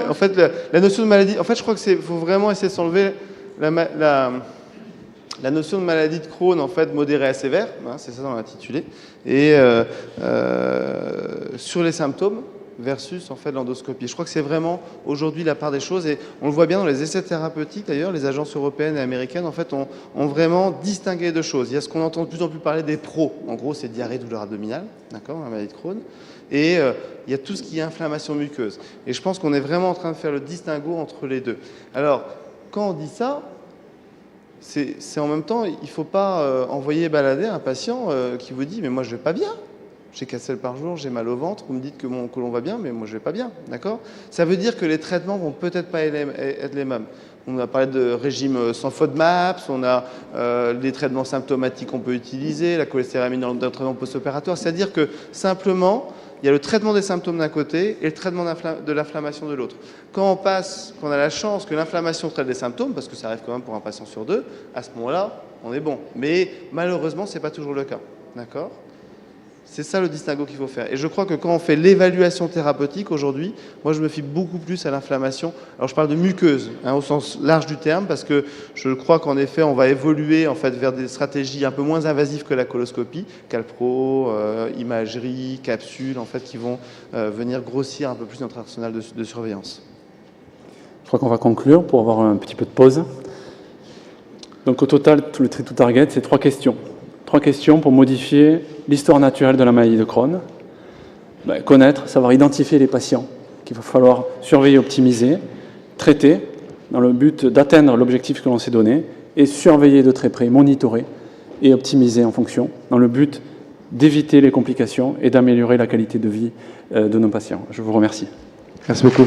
S1: En fait, la notion de maladie... En fait, je crois qu'il faut vraiment essayer de s'enlever la notion de maladie de Crohn, en fait, modérée à sévère, hein, c'est ça dans l'intitulé, et sur les symptômes versus en fait l'endoscopie. Je crois que c'est vraiment aujourd'hui la part des choses, et on le voit bien dans les essais thérapeutiques d'ailleurs, les agences européennes et américaines en fait ont vraiment distingué deux choses. Il y a ce qu'on entend de plus en plus parler des PRO, en gros c'est diarrhée, douleur abdominale, d'accord, la maladie de Crohn, et il y a tout ce qui est inflammation muqueuse. Et je pense qu'on est vraiment en train de faire le distinguo entre les deux. Alors, quand on dit ça, c'est en même temps, il ne faut pas envoyer balader un patient qui vous dit « mais moi je ne vais pas bien ». J'ai 4 selles par jour, j'ai mal au ventre, vous me dites que mon côlon va bien, mais moi je vais pas bien, d'accord ? Ça veut dire que les traitements vont peut-être pas être les mêmes. On a parlé de régime sans FODMAPs, on a les traitements symptomatiques qu'on peut utiliser, la cholestéramine dans le traitement post-opératoire, c'est-à-dire que simplement, il y a le traitement des symptômes d'un côté et le traitement de l'inflammation de l'autre. Quand on a la chance que l'inflammation traite des symptômes, parce que ça arrive quand même pour un patient sur 2, à ce moment-là, on est bon. Mais malheureusement, c'est pas toujours le cas, d'accord ? C'est ça le distinguo qu'il faut faire. Et je crois que quand on fait l'évaluation thérapeutique aujourd'hui, moi je me fie beaucoup plus à l'inflammation. Alors je parle de muqueuse, hein, au sens large du terme, parce que je crois qu'en effet on va évoluer en fait vers des stratégies un peu moins invasives que la coloscopie, calpro, imagerie, capsules, en fait, qui vont venir grossir un peu plus notre arsenal de surveillance.
S2: Je crois qu'on va conclure pour avoir un petit peu de pause. Donc au total, tout le Treat to Target, c'est 3 questions. 3 questions pour modifier l'histoire naturelle de la maladie de Crohn. Connaître, savoir identifier les patients qu'il va falloir surveiller, optimiser, traiter dans le but d'atteindre l'objectif que l'on s'est donné et surveiller de très près, monitorer et optimiser en fonction dans le but d'éviter les complications et d'améliorer la qualité de vie de nos patients. Je vous remercie.
S1: Merci beaucoup.